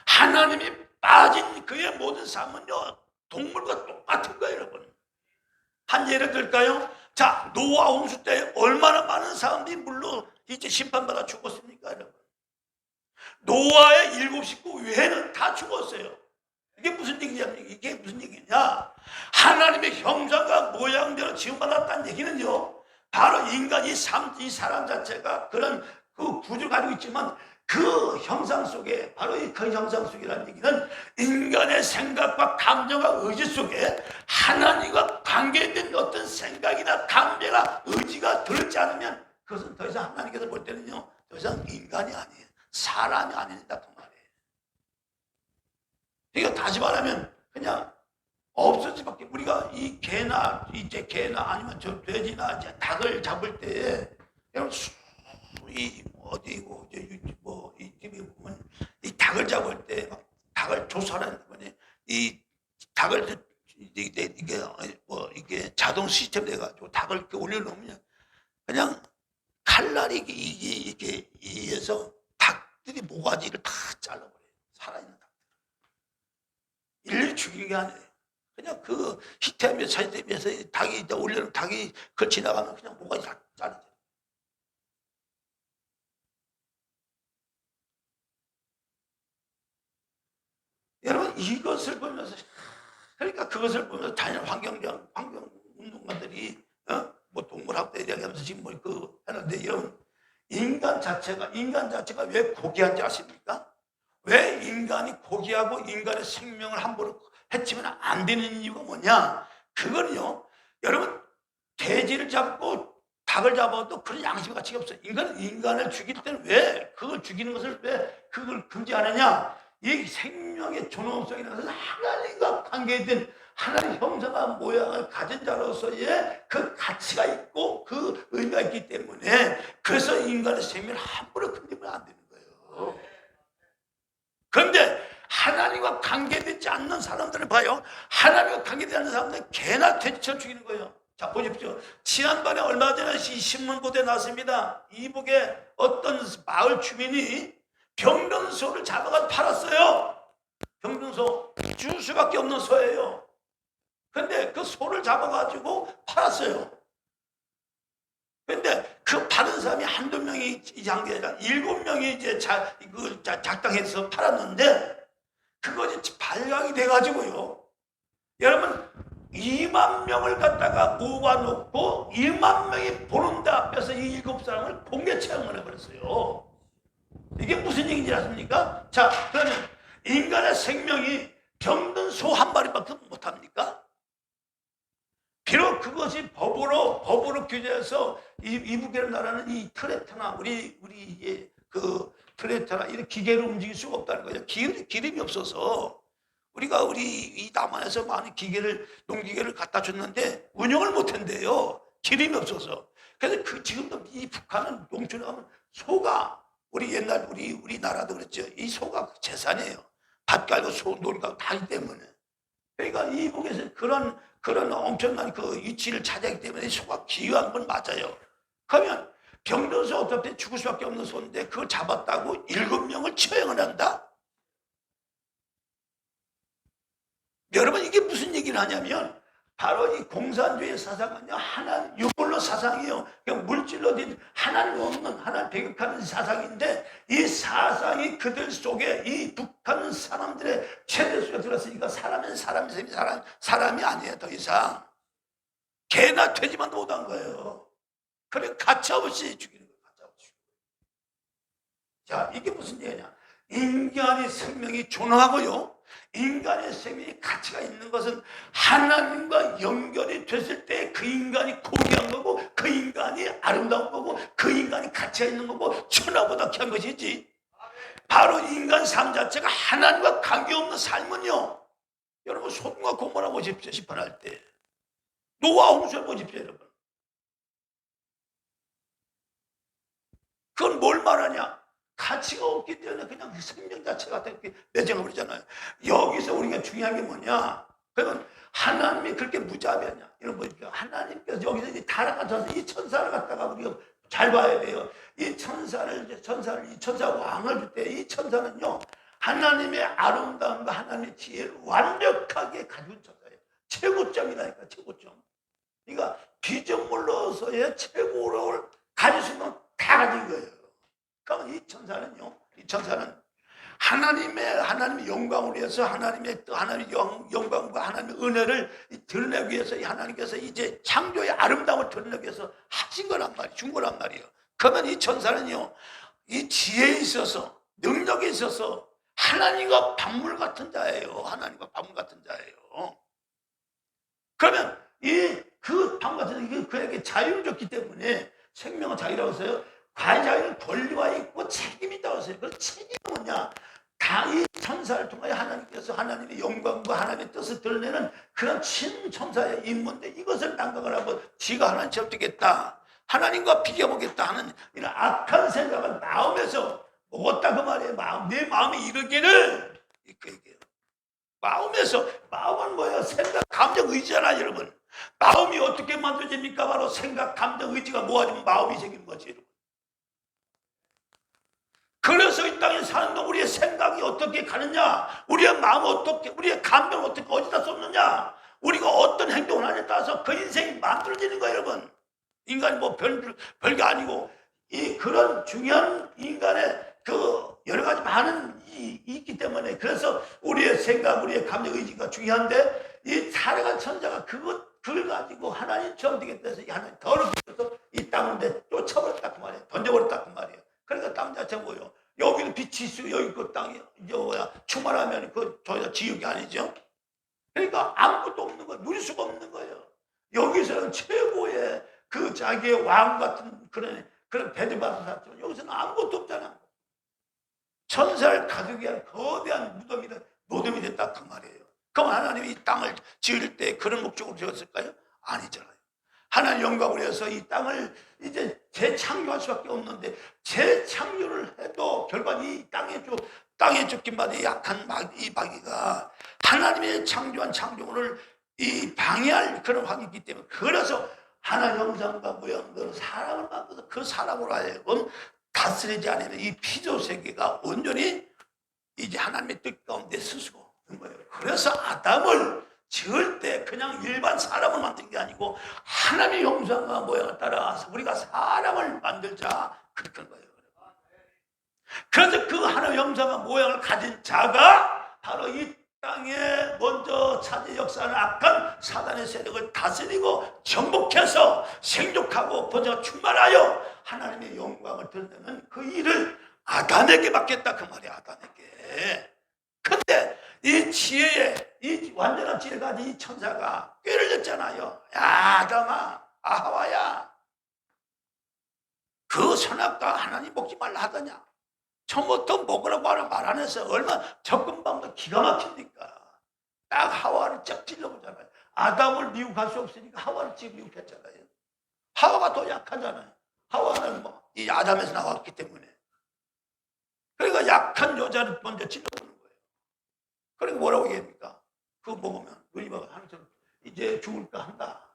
하나님이 빠진 그의 모든 삶은요 동물과 똑같은 거예요. 여러분. 한 예를 들까요? 자, 노아 홍수 때 얼마나 많은 사람들이 물로 이제 심판받아 죽었습니까? 여러분. 노아의 7 식구 외에는 다 죽었어요. 이게 무슨 얘기냐? 하나님의 형상과 모양대로 지음받았다는 얘기는요 바로 인간이 이 사람 자체가 그런 그 구조를 가지고 있지만 그 형상 속에 바로 그 형상 속이라는 얘기는 인간의 생각과 감정과 의지 속에 하나님과 관계된 어떤 생각이나 감정이나 의지가 들지 않으면 그것은 더 이상 하나님께서 볼 때는요 더 이상 인간이 아니에요. 사람이 아니다 그 말이에요. 그러니까 다시 말하면 그냥 없어지밖에. 우리가 이 개나 이제 개나 아니면 저 돼지나 이제 닭을 잡을 때 여러분 이 어디고 이제 뭐이 집에 보면 이 닭을 잡을 때 막 닭을 조사하는 거니 이 닭을 이게 뭐 이게 자동 시스템 돼가지고 닭을 이렇게 올려놓으면 그냥 칼날이 이게 이에서 닭들이 모가지를 다 잘라버려요. 살아있는 닭들. 일일이 죽이는 게 아니에요. 그냥 그 시스템에 시스템에서 닭이 이제 올려놓은 닭이 그 지나가면 그냥 모가지 다 잘라져요. 여러분 이것을 보면서 그러니까 그것을 보면서 단연 환경 운동가들이 뭐 동물학대 이야기하면서 지금 뭐 그 하는데 여러분 인간 자체가 왜 고귀한지 아십니까? 왜 인간이 고귀하고 인간의 생명을 함부로 해치면 안 되는 이유가 뭐냐? 그거는요, 여러분 돼지를 잡고 닭을 잡아도 그런 양심 가치가 없어요. 인간을 죽일 때는 왜 그걸 죽이는 것을 왜 그걸 금지하느냐? 이 생명의 존엄성이라는 것은 하나님과 관계된 하나님 형상과 모양을 가진 자로서의 그 가치가 있고 그 의미가 있기 때문에 그래서 인간의 생명을 함부로 건드리면 안 되는 거예요. 그런데 하나님과 관계되지 않는 사람들을 봐요. 하나님과 관계되지 않는 사람들은 개나 돼지처럼 죽이는 거예요. 자, 보십시오. 지난번에 얼마 전에 이 신문 보도에 나왔습니다. 이북에 어떤 마을 주민이 병등소를 잡아가 팔았어요. 병등소 줄 수밖에 없는 소예요. 근데 그 소를 잡아가지고 팔았어요. 근데 그 파는 사람이 한두 명이 한 게 아니라 7명이 이제 작당해서 팔았는데 그것이 발각이 돼가지고요. 여러분 2만 명을 갖다가 모아놓고 1만 명이 보는 데 앞에서 이 7사람을 공개 채용을 해버렸어요. 이게 무슨 얘기인지 아십니까? 자, 그러면 인간의 생명이 병든 소 한 마리밖에 못합니까? 비록 그것이 법으로 규제해서 이북이라는 나라는 이 트랙터나 우리 그 트랙터나 이런 기계를 움직일 수가 없다는 거예요. 기름이 없어서 우리가 이 남한에서 많은 농기계를 갖다 줬는데 운영을 못한대요. 기름이 없어서. 그래서 지금도 이 북한은 농촌에 가면 소가 옛날 우리나라도 그랬죠. 이 소가 재산이에요. 밭 갈고 소 놀고 다 하기 때문에. 그러니까 이북에서 그런 엄청난 그 위치를 차지하기 때문에 소가 귀한 건 맞아요. 그러면 병든 소 어차피 죽을 수밖에 없는 소인데 그걸 잡았다고 7명을 처형을 한다? 여러분 이게 무슨 얘기를 하냐면 바로 이 공산주의 사상은요, 하나님 유물로 사상이에요. 그냥 물질로 된 하나님 없는 하나님 배격하는 사상인데 이 사상이 그들 속에 이 북한 사람들의 최대 속에 들었으니까 사람이 아니에요. 더 이상 개나 돼지만 못한 거예요. 그래 가차없이 죽이는 거예요. 가차없이. 자, 이게 무슨 얘기냐? 인간의 생명이 존엄하고요. 인간의 생명이 가치가 있는 것은 하나님과 연결이 됐을 때 그 인간이 고귀한 거고 그 인간이 아름다운 거고 그 인간이 가치가 있는 거고 천하보다 귀한 것이지. 바로 인간 삶 자체가 하나님과 관계없는 삶은요. 여러분 소돔과 고모라 보십시오. 심판할 때. 노아 홍수를 보십시오. 여러분. 그건 뭘 말하냐? 가치가 없기 때문에 그냥 그 생명 자체가 이렇게 매정을 버리잖아요. 여기서 우리가 중요한 게 뭐냐? 그러면 하나님이 그렇게 무자비하냐? 여러분, 하나님께서 여기서 이제 타락하셔서 이 천사를 갖다가 우리가 잘 봐야 돼요. 이 천사 왕을 줄 때 이 천사는요, 하나님의 아름다움과 하나님의 지혜를 완벽하게 가진 천사예요. 최고점이라니까, 최고점. 그러니까 피조물로서의 최고를 가질 수 있는 다 가진 거예요. 그러면 이 천사는 하나님의 영광을 위해서 하나님의 영광과 하나님의 은혜를 드러내기 위해서 하나님께서 이제 창조의 아름다움을 드러내기 위해서 하신 거란 말이에요. 준 거란 말이에요. 그러면 이 천사는요, 이 지혜에 있어서 능력에 있어서 하나님과 반물 같은 자예요. 하나님과 반물 같은 자예요. 그러면 그 반물 같은 자가 그에게 자유를 줬기 때문에 생명은 자유라고 했어요. 자유는 권리가 있고 책임이 있다고 했어요. 그 책임은 뭐냐? 이 천사를 통하여 하나님께서 하나님의 영광과 하나님의 뜻을 드러내는 그런 친천사의 임무인데 이것을 남각을 하고 지가 하나님처럼 되겠다, 하나님과 비교해보겠다 하는 이런 악한 생각을 마음에서 먹었다 그 말이에요. 내 마음이 이르기를, 그 얘기예요. 마음에서, 마음은 뭐예요? 생각, 감정, 의지잖아 여러분. 마음이 어떻게 만들어집니까? 바로 생각, 감정, 의지가 모아지면 마음이 생기는 거지 여러분. 그래서 이 땅에 사는 동안 우리의 생각이 어떻게 가느냐, 우리의 마음 어떻게, 우리의 감정 어떻게 어디다 쏟느냐, 우리가 어떤 행동을 하냐에 따라서 그 인생이 만들어지는 거예요 여러분. 인간이 뭐 별게 아니고 그런 중요한 인간의 그 여러 가지 많은 있기 때문에, 그래서 우리의 생각, 우리의 감정, 의지가 중요한데 이 살아간 천자가 그걸 가지고 하나님처럼 되겠다 해서 하나님 더럽혀서 이 땅을 쫓아버렸다 그 말이에요. 던져버렸다 그 말이에요. 그러니까 땅 자체가 뭐예요? 여기는 빛이 있어요. 여기 그 땅이 충만하면 저희가 지옥이 아니죠. 그러니까 아무것도 없는 거예요. 누릴 수가 없는 거예요. 여기서는 최고의 그 자기의 왕 같은 그런 배대받은 사람, 여기서는 아무것도 없잖아. 천사를 가두기 위한 거대한 노점이 됐다 그 말이에요. 그럼 하나님이 이 땅을 지을 때 그런 목적으로 지었을까요? 아니잖아요. 하나님 영광을 위해서 이 땅을 이제 재창조할 수밖에 없는데, 재창조를 해도 결국 이 땅에 쫓긴 바에 약한 이 마귀가 하나님의 창조한 창조물을 방해할 그런 확이 있기 때문에, 그래서 하나님 형상과 모양대로 사람을 만들어서 그 사람으로 하여금 다스리지 않으면 이 피조 세계가 온전히 이제 하나님의 뜻 가운데 스스로 있는 거예요. 그래서 아담을 지을 때 그냥 일반 사람을 만든 게 아니고 하나님의 형상과 모양을 따라서 우리가 사람을 만들자, 그렇게 한 거예요. 그래서 그 하나님의 형상과 모양을 가진 자가 바로 이 땅에 먼저 차지 역사하는 악한 사단의 세력을 다스리고 정복해서 생존하고 번성하고 충만하여 하나님의 영광을 드러내는 그 일을 아담에게 맡겼다 그 말이야. 아담에게. 근데 이 지혜에, 이 완전한 지혜를 가진 이 천사가 꾀를 냈잖아요. 야 아담아, 하와야, 그 선악과 하나님 먹지 말라 하더냐. 처음부터 먹으라고 하는 말 안 해서 얼마나 접근 방법 기가 막힙니까? 딱 하와를 쫙 찔러보잖아요. 아담을 미혹할 수 없으니까 하와를 쭉 미혹했잖아요. 하와가 더 약하잖아요. 하와는 이 아담에서 나왔기 때문에. 그러니까 약한 여자를 먼저 찔러보는 거예요. 그러니까 뭐라고 얘기합니까? 그거 먹으면 눈이 막 하늘처럼 이제 죽을까 한다.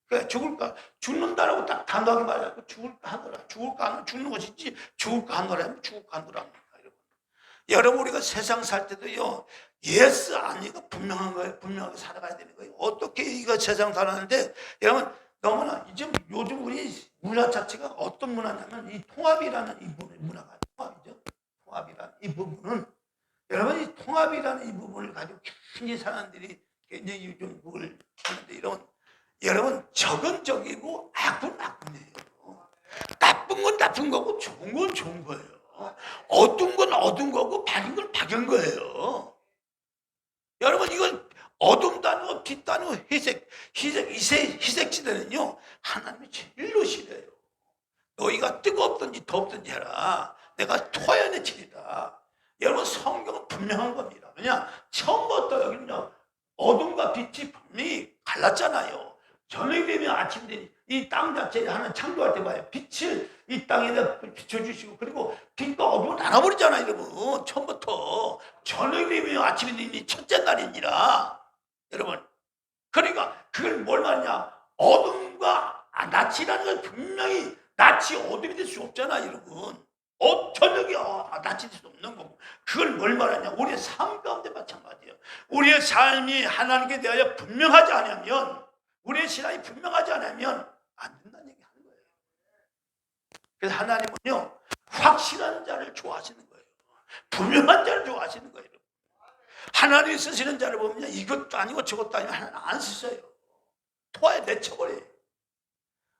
그러니까 죽는다라고 딱 단호하게 말하고 죽을까 하노라. 죽을까 하노라. 죽는 것이지 죽을까 하노라 하면 죽을까 하노라. 여러분 우리가 세상 살 때도요, 예스 아니가 분명한 거예요. 분명하게 살아가야 되는 거예요. 어떻게 이거 세상 살았는데, 여러분 너무나 요즘 우리 문화 자체가 어떤 문화냐면 이 통합이라는 이 문화가 통합이죠. 통합이라는 이 부분은, 여러분 이 통합이라는 이 부분을 가지고 굉장히 사람들이 굉장히 요즘 그걸 하는데, 여러분 적은적이고 악은 악이에요. 나쁜 건 나쁜 거고 좋은 건 좋은 거예요. 어두운 건 어두운 거고 밝은 건 밝은 거예요. 여러분 이건 어둠도 아니고 빛도 아니고 희색 시대는요 하나님이 제일로 싫어요. 너희가 뜨겁든지 덥든지 해라. 내가 토해내 치리다. 여러분 성경은 분명한 겁니다. 그냥 처음부터 여기는요 어둠과 빛이 분명히 갈랐잖아요. 저녁이 되면 아침이 되니 이 땅 자체에 하나님 창조할 때 봐요. 빛을 이 땅에다 비춰주시고, 그리고 빛과 어둠을 나눠버리잖아요. 여러분 처음부터 저녁이 되면 아침이 되니 첫째 날이니라. 여러분 그러니까 그걸 뭘 말하냐, 어둠과 낯이라는 건 분명히 낯이 어둠이 될 수 없잖아요. 여러분 저녁이 낯이 될 수 없는 거고, 그걸 뭘 말하냐, 우리의 삶 가운데 마찬가지예요. 우리의 삶이 하나님께 대하여 분명하지 않으면, 우리의 신앙이 분명하지 않으면 안 된다는 얘기 하는 거예요. 그래서 하나님은요 확실한 자를 좋아하시는 거예요. 분명한 자를 좋아하시는 거예요. 하나님이 쓰시는 자를 보면 이것도 아니고 저것도 아니고 하나님 안 쓰셔요. 토하에 내쳐버려요.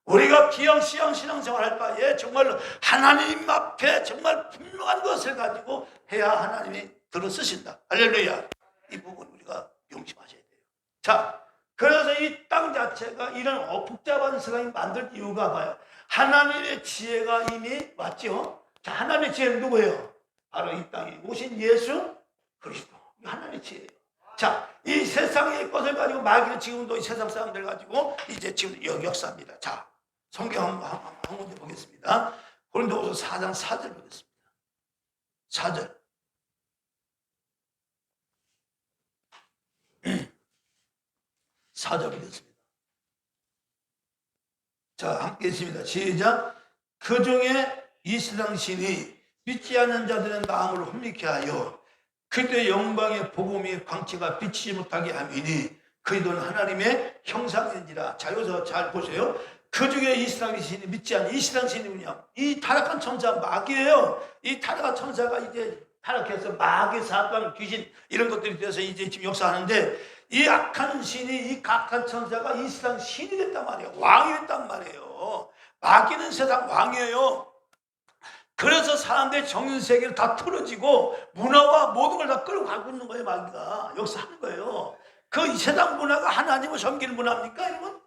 우리가 기양시양 신앙생활 할 바에 정말로 하나님 앞에 정말 분명한 것을 가지고 해야 하나님이 들어 쓰신다. 할렐루야. 이 부분 우리가 명심하셔야 돼요. 자, 그래서 이 땅 자체가 이런 복잡한 세상이 만들 이유가 봐요. 하나님의 지혜가 이미 왔죠. 자, 하나님의 지혜는 누구예요? 바로 이 땅에 오신 예수 그리스도. 하나님의 지혜예요. 자, 이 세상의 것을 가지고 마귀는 지금도 이 세상 사람들 가지고 이제 지금 역사합니다. 자, 성경 한 군데 보겠습니다. 고린도후서 4장 4절 보겠습니다. 4절. 4절 보겠습니다. 자, 함께 있습니다. 시작. 그 중에 이 세상 신이 믿지 않는 자들의 마음을 혼미케 하여 그들의 영광의 복음이 광채가 비치지 못하게 함이니 그들은 하나님의 형상인지라. 자, 여기서 잘 보세요. 그 중에 이 세상 신이 믿지 않는 이 세상 신이 뭐냐? 이 타락한 천사 마귀예요. 이 타락한 천사가 이제 타락해서 마귀, 사탄, 귀신 이런 것들이 돼서 이제 지금 역사하는데 이 악한 신이 이 악한 천사가 이 세상 신이 됐단 말이에요. 왕이 됐단 말이에요. 마귀는 세상 왕이에요. 그래서 사람들의 정신세계를 다 틀어지고 문화와 모든 걸 다 끌어가고 있는 거예요. 마귀가 역사하는 거예요. 그 세상 문화가 하나님을 섬기는 문화입니까? 여러분?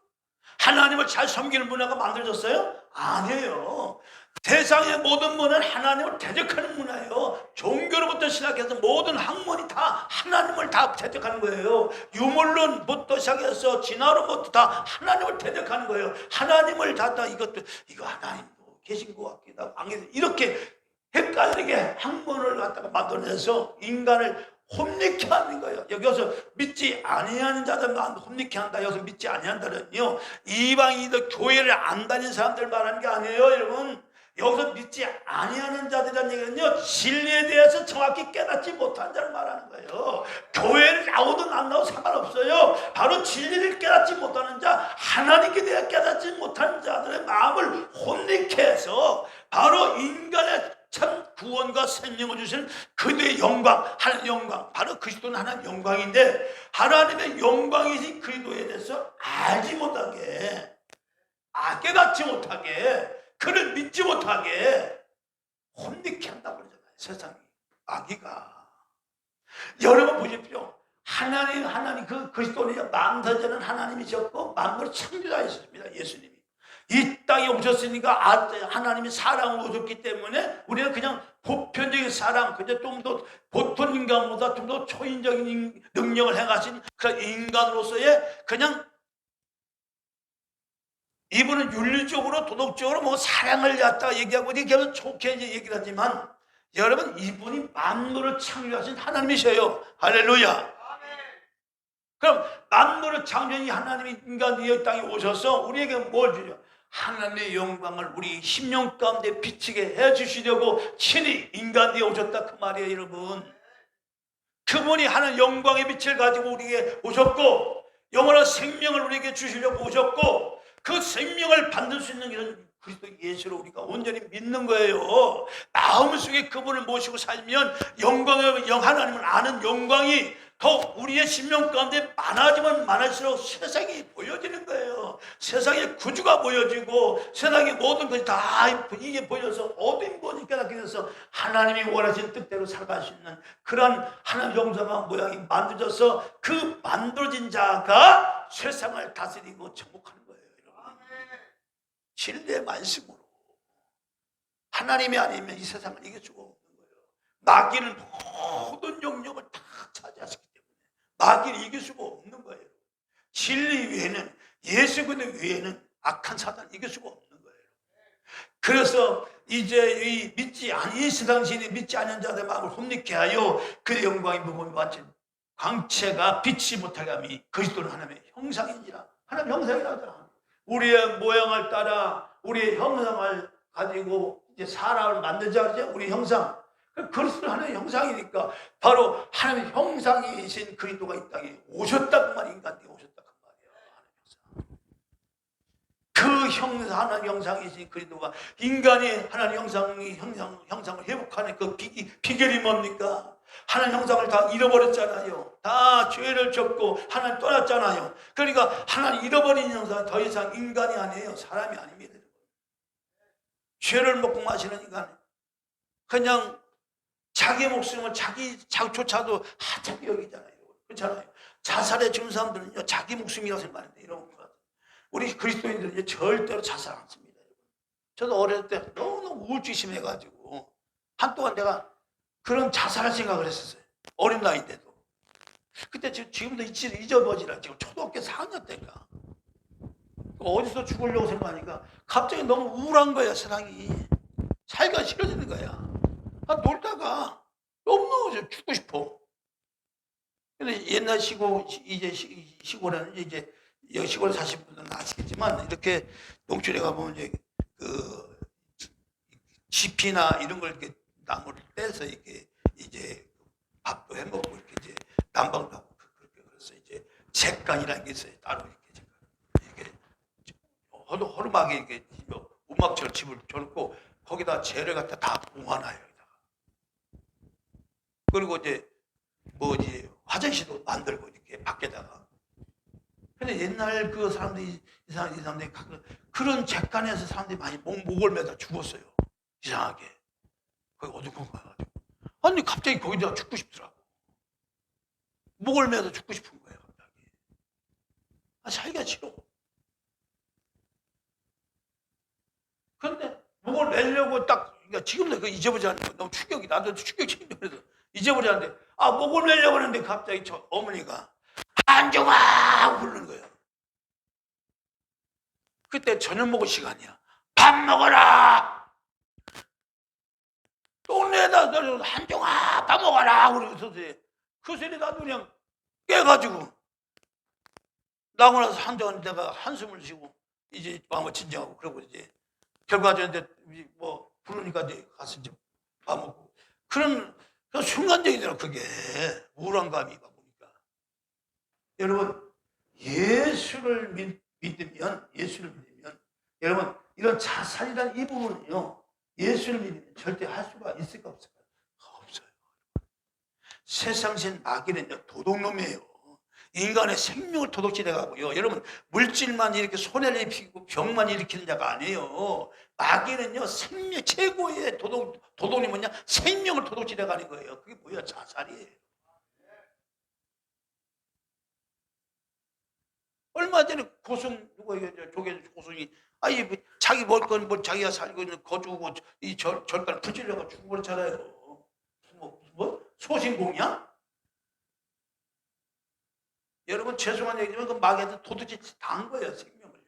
하나님을 잘 섬기는 문화가 만들어졌어요? 아니에요. 세상의 모든 문화는 하나님을 대적하는 문화예요. 종교로부터 시작해서 모든 학문이 다 하나님을 다 대적하는 거예요. 유물론부터 시작해서 진화론부터 다 하나님을 대적하는 거예요. 하나님을 다 이것도 이거 하나님도 계신 것 같기도 하고 이렇게 헷갈리게 학문을 갖다가 만들어내서 인간을 혼미케 하는 거예요. 여기서 믿지 아니하는 자들만 혼미케 한다. 여기서 믿지 아니한다는요, 이방인들 교회를 안 다니는 사람들 말하는 게 아니에요, 여러분. 여기서 믿지 아니하는 자들이라는 얘기는요, 진리에 대해서 정확히 깨닫지 못한 자를 말하는 거예요. 교회를 나오든 안 나오든 상관없어요. 바로 진리를 깨닫지 못하는 자, 하나님께 대해 깨닫지 못한 자들의 마음을 혼미케 해서 바로 인간의 참 구원과 생명을 주시는 그들의 영광, 하나님의 영광, 바로 그리스도는 하나님의 영광인데, 하나님의 영광이신 그리스도에 대해서 알지 못하게, 깨닫지 못하게, 그를 믿지 못하게 혼미케 한다고 그러잖아요. 세상이, 마귀가. 여러분 보십시오. 하나님 그 그리스도는 만사전은 하나님이셨고 만물을 창조자이셨습니다. 예수님이 이 땅에 오셨으니까 하나님이 사랑으로 오셨기 때문에 우리는 그냥 보편적인 사랑, 그저 좀 더 보통 인간보다 좀 더 초인적인 능력을 행하신 그런 인간으로서의 그냥, 이분은 윤리적으로 도덕적으로 뭐 사랑을 갖다가 얘기하고 이렇게 좋게 얘기를 하지만, 여러분 이분이 만물을 창조하신 하나님이셔요. 할렐루야. 그럼 만물을 창조한 하나님이 인간 이 땅에 오셔서 우리에게 뭘 주죠? 하나님의 영광을 우리 심령 가운데 비치게 해주시려고 친히 인간 뒤에 오셨다 그 말이에요. 여러분, 그분이 하는 영광의 빛을 가지고 우리에게 오셨고 영원한 생명을 우리에게 주시려고 오셨고, 그 생명을 받을 수 있는 길은 그리스도 예수로 우리가 온전히 믿는 거예요. 마음속에 그분을 모시고 살면 영광의 하나님을 아는 영광이 더 우리의 심령 가운데 많아지면 많아질수록 세상이 보여지는 거예요. 세상의 구주가 보여지고 세상의 모든 것이 다 이게 보여서 어두운 것이 깨닫게 돼서 하나님이 원하시는 뜻대로 살아갈 수 있는 그런 하나님의 형상과 모양이 만들어져서 그 만들어진 자가 세상을 다스리고 정복하는 거예요. 진리의 말씀으로. 하나님이 아니면 이 세상을 이길 수가 없는 거예요. 마귀는 모든 영역을 다 차지하셨기 때문에 마귀를 이길 수가 없는 거예요. 진리 외에는, 예수 그리스도 외에는 악한 사단을 이길 수가 없는 거예요. 그래서 이제 이 세상 신이 믿지 않는 자들의 마음을 혼미케 하여 그의 영광의 무거움이 완전 광채가 빛이 못하게 함이 그리스도는 하나님의 형상인지라. 하나님 형상이라잖아. 우리의 모양을 따라 우리의 형상을 가지고 이제 사람을 만들자 그러죠. 우리 형상. 그리스도는 하나님의 형상이니까 바로 하나님의 형상이신 그리스도가 이 땅에 오셨다고 말이에요. 인간에게 오셨다고 말이에요. 그 하나님 형상이신 그리스도가 인간이 하나님 형상을 회복하는 그 비결이 뭡니까? 하나님 형상을 다 잃어버렸잖아요. 다 죄를 졌고 하나님 떠났잖아요. 그러니까 하나님 잃어버린 형상은 더 이상 인간이 아니에요. 사람이 아닙니다. 죄를 먹고 마시는 인간, 그냥 자기 목숨을 자기조차도 하찮게 여기잖아요. 그렇잖아요. 자살에 죽은 사람들은요, 자기 목숨이라고 생각하는데, 이런 거. 우리 그리스도인들은 절대로 자살 안 씁니다. 저도 어릴 때 너무너무 우울증이 심해가지고 한동안 내가 그런 자살할 생각을 했었어요. 어린 나이인데도. 그때 지금도 잊어버리라. 지금 초등학교 4학년 때인가. 어디서 죽으려고 생각하니까 갑자기 너무 우울한 거야, 세상이. 살기가 싫어지는 거야. 놀다가 너무너무 죽고 싶어. 근데 옛날 시골에는 이제 여기 시골에 사신 분들은 아시겠지만 이렇게 농촌에 가보면 이제 그 짚이나 이런 걸 이렇게 나무를 떼서 이렇게 이제 밥도 해 먹고 이렇게 이제 난방도 하고 그렇게 그래서 이제 잿간이라는 게 있어요. 따로 이렇게 허름하게 이렇게 우막처럼 집을 져놓고 거기다 재를 갖다 다 모아놔요. 여기다가. 그리고 이제 화장실도 만들고 이렇게 밖에다가. 근데 옛날 그 사람들이 이 사람들이 그런 잿간에서 사람들이 많이 목을 매다 죽었어요. 이상하게. 거기 어두운 거 가지고. 아니 갑자기 거기다가 죽고 싶더라고. 목을 매서 죽고 싶은 거예요, 갑자기. 살기가 싫어. 그런데 목을 매려고 그러니까 지금도 그거 잊어버리지 않는 거 너무 충격이. 나도 충격이 그래서 잊어버리지 않는데, 목을 매려고 하는데 갑자기 저 어머니가 한종아 부르는 거예요. 그때 저녁 먹을 시간이야. 밥 먹어라. 동네에다 한종아 밥 먹어라 그러면서 그 소리 나도 그냥 깨가지고 나고 나서 한동안 내가 한숨을 쉬고 이제 마음을 진정하고 그러고 이제 결과적으로 부르니까 이제 가서 이제 밥 먹고 그런 순간적이더라고. 그게 우울한 감이 보니까. 여러분 예수를 믿으면 여러분 이런 자살이라는 이 부분은요 예수를 믿으면 절대 할 수가 있을까 없을까? 없어요. 세상신 마귀는요 도둑놈이에요. 인간의 생명을 도둑질해가고요. 여러분 물질만 이렇게 손해를 입히고 병만 일으키는 자가 아니에요. 마귀는요 생명 최고의 도둑이 뭐냐? 생명을 도둑질해가는 거예요. 그게 뭐야? 자살이에요. 얼마 전에 조계 고승이 자기 먹을 건 자기가 살고 있는 거주고 이 절간 부질려가 죽어버렸잖아요. 소신공양? 여러분 죄송한 얘기지만 그 마귀한테 도둑질 당한 거예요, 생명을요.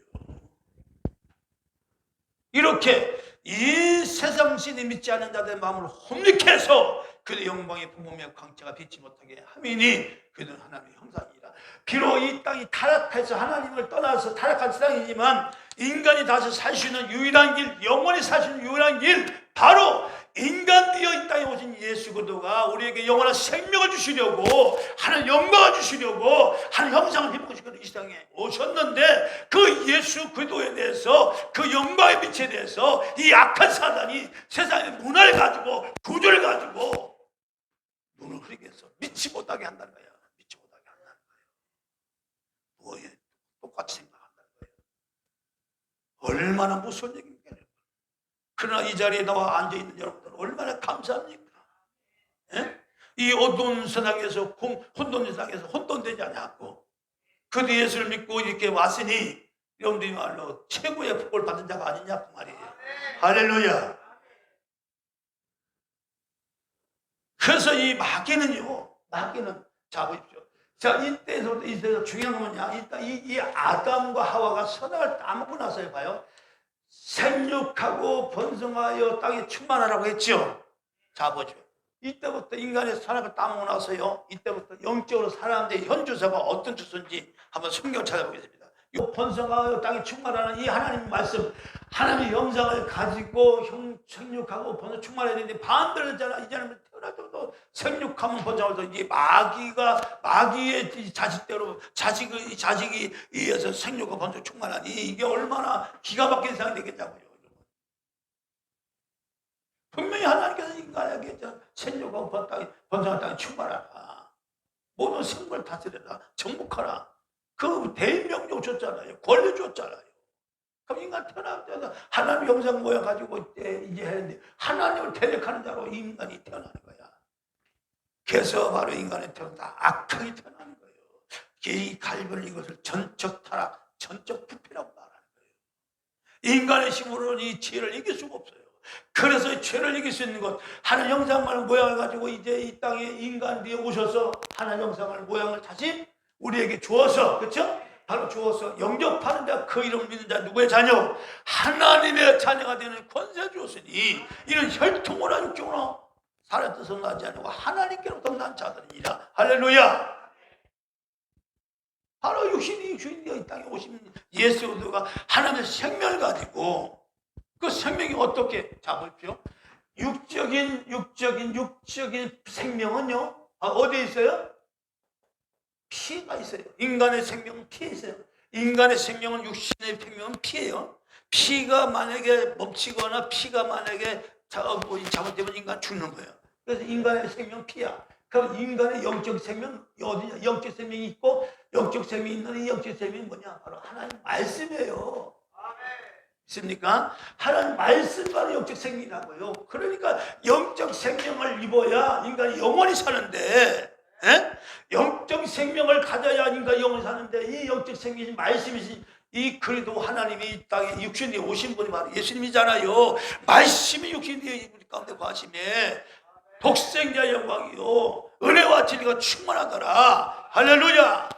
이렇게 이 세상신이 믿지 않는 자들의 마음을 혼미케 해서 그들의 영광의 부모며 광채가 빛지 못하게 함이니 그들은 하나님의 형상이라. 비록 이 땅이 타락해서 하나님을 떠나서 타락한 세상이지만 인간이 다시 살 수 있는 유일한 길, 영원히 살 수 있는 유일한 길, 바로 인간 되어 이 땅에 오신 예수 그리스도가 우리에게 영원한 생명을 주시려고 하나님 영광을 주시려고 하나님 형상을 입으시고 이 세상에 오셨는데 그 예수 그리스도에 대해서 그 영광의 빛에 대해서 이 악한 사단이 세상의 문화를 가지고 구조를 가지고 눈을 흐리게 해서 믿지 못하게 한다는 거야. 믿지 못하게 한다는 거예요. 뭐에 똑같이 생각한다는 거예요. 얼마나 무서운 얘기입니까? 그러나 이 자리에 나와 앉아있는 여러분들 얼마나 감사합니까? 예? 이 어두운 세상에서 혼돈된 세상에서 혼돈되지 않았고 그 예수를 믿고 이렇게 왔으니 여러분들이 말로 최고의 복을 받은 자가 아니냐 그 말이에요. 할렐루야. 그래서 이 마귀는 자 보십시오. 자 이때서 중요한 건 뭐냐? 이 아담과 하와가 선악을 따먹고 나서 봐요. 생육하고 번성하여 땅에 충만하라고 했죠. 자 보죠. 이때부터 인간의 선악을 따먹고 나서요. 이때부터 영적으로 살아가는데 현 주소가 어떤 주소인지 한번 성경을 찾아보겠습니다. 이 번성하여 땅에 충만하는 이 하나님 말씀, 하나님의 영상을 가지고 생육하고 번성 충만해야 되는데 반대로 했잖아. 이제는 태어나도 생육하면 번성하면서 이게 마귀의 자식대로 자식이 의해서 생육하고 번성 충만하니 이게 얼마나 기가 막힌 세상이 되겠냐고요. 분명히 하나님께서 인간에게 생육하고 번성한 땅에 충만하라. 모든 생물을 다스려라. 정복하라. 그 대명령 줬잖아요. 권리 줬잖아요. 그럼 인간 태어나서 하나님 영상 모여 가지고 이제 했는데 하나님을 대적하는 자로 인간이 태어나는 거야. 그래서 바로 인간이 태어났다. 악하게 태어나는 거예요. 이 갈변을 이것을 전적 타락, 전적 부패라고 말하는 거예요. 인간의 힘으로는 이 지혜를 이길 수가 없어요. 그래서 죄를 이길 수 있는 것, 하늘 형상을 모양을 가지고 이제 이 땅에 인간들이 오셔서 하늘 형상을 모양을 다시 우리에게 주어서, 그렇죠? 바로 주어서 영접하는 자, 그 이름을 믿는 자 누구의 자녀? 하나님의 자녀가 되는 권세 주었으니 이는 혈통으로 육종으로 살의 뜻으로 나지 아니고 하나님께로부터 난 자들이니라. 할렐루야. 바로 육신이 이 땅에 오신 예수 그리스도가 하나님의 생명을 가지고, 그 생명이 어떻게 잡으십시오? 육적인 생명은요, 어디에 있어요? 피가 있어요. 인간의 생명은 피에 있어요. 인간의 생명은, 육신의 생명은 피예요. 피가 만약에 멈추거나 피가 만약에 잘못되면 인간 죽는 거예요. 그래서 인간의 생명은 피야. 그럼 인간의 영적 생명 어디냐? 영적 생명이 있고, 영적 생명이 있는 이 영적 생명이 뭐냐? 바로 하나님 말씀이에요. 있습니까? 하나님 말씀과는 영적 생명이라고요. 그러니까 영적 생명을 입어야 인간이 영원히 사는데, 영적 생명을 가져야 인간이 영원히 사는데, 이 영적 생명이 말씀이신 이 그리도 하나님이 이 땅에 육신이 오신 분이 바로 예수님이잖아요. 말씀이 육신이 우리 가운데 과심에 독생자의 영광이요, 은혜와 진리가 충만하더라. 할렐루야.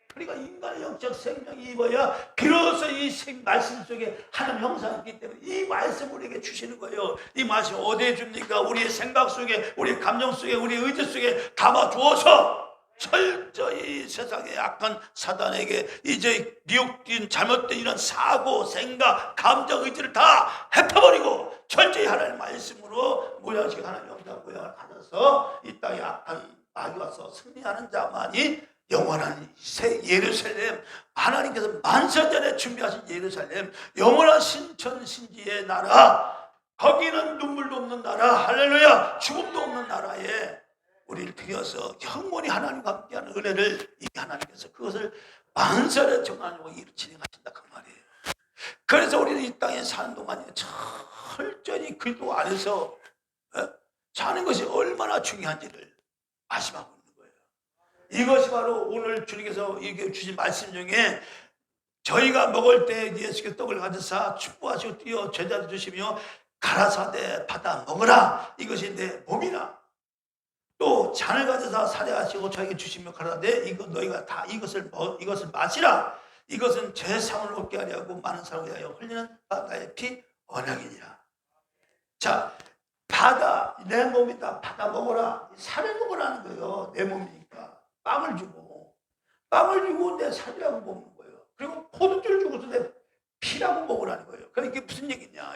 그러니까 인간의 영적 생명이 입어야 비로소 이 말씀 속에 하나님 형상이 있기 때문에 이 말씀 우리에게 주시는 거예요. 이 말씀 어디에 줍니까? 우리의 생각 속에, 우리의 감정 속에, 우리의 의지 속에 담아두어서 철저히 세상의 악한 사단에게 이제 미혹된 잘못된 이런 사고, 생각, 감정, 의지를 다 헤쳐버리고 철저히 하나님의 말씀으로 모양식 하나님 형상 모양을 가져서 이 땅에 악한 악이 와서 승리하는 자만이 영원한 새 예루살렘, 하나님께서 만세전에 준비하신 예루살렘, 영원한 신천 신지의 나라, 거기는 눈물도 없는 나라, 할렐루야, 죽음도 없는 나라에 우리를 들여서 영원히 하나님과 함께하는 은혜를 이 하나님께서 그것을 만세를 정하고 진행하신다 그 말이에요. 그래서 우리는 이 땅에 사는 동안에 철저히 그리스도 안에서 사는 것이 얼마나 중요한지를 아시고 이것이 바로 오늘 주님께서 주신 말씀 중에 저희가 먹을 때 예수께서 떡을 가져사 축복하시고 띄어 제자들 주시며 가라사대 받아 먹으라, 이것이 내 몸이라. 또 잔을 가져사 사례하시고 저에게 주시며 가라사대 이거 너희가 다 이것을 마시라, 이것은 제 상을 얻게 하려고 많은 사람을 위하여 흘리는 나의 피 언약이니라. 자, 받아, 내 몸이다, 받아 먹어라, 살을 먹으라는 거예요. 내 몸이니까 빵을 주고 내 살이라고 먹는 거예요. 그리고 포도주를 주고서 내 피라고 먹으라는 거예요. 그러니까 이게 무슨 얘기냐,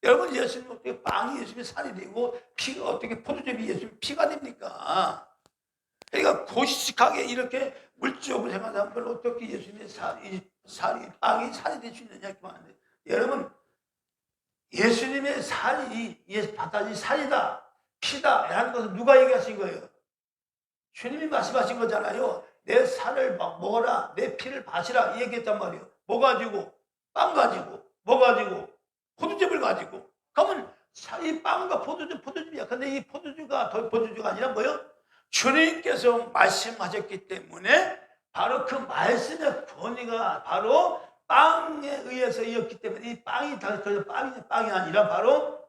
여러분 예수님 어떻게 빵이 예수님의 살이 되고 피가 어떻게 포도즙이 예수님의 피가 됩니까? 그러니까 고시식하게 이렇게 물질적으로 생각하는 걸 어떻게 예수님의 빵이 살이 될 수 있느냐 이렇게 말하는데, 여러분 예수님의 살이 바다지 살이다, 피다 라는 것은 누가 얘기하신 거예요? 주님이 말씀하신 거잖아요. 내 살을 막 먹어라, 내 피를 마시라, 이 얘기했단 말이에요. 뭐 가지고? 빵 가지고, 뭐 가지고? 포도즙을 가지고. 그러면 이 빵과 포도즙이야. 근데 이 포도주가 아니라 뭐예요? 주님께서 말씀하셨기 때문에 바로 그 말씀의 권위가 바로 빵에 의해서 이었기 때문에 이 빵이 빵이 아니라 바로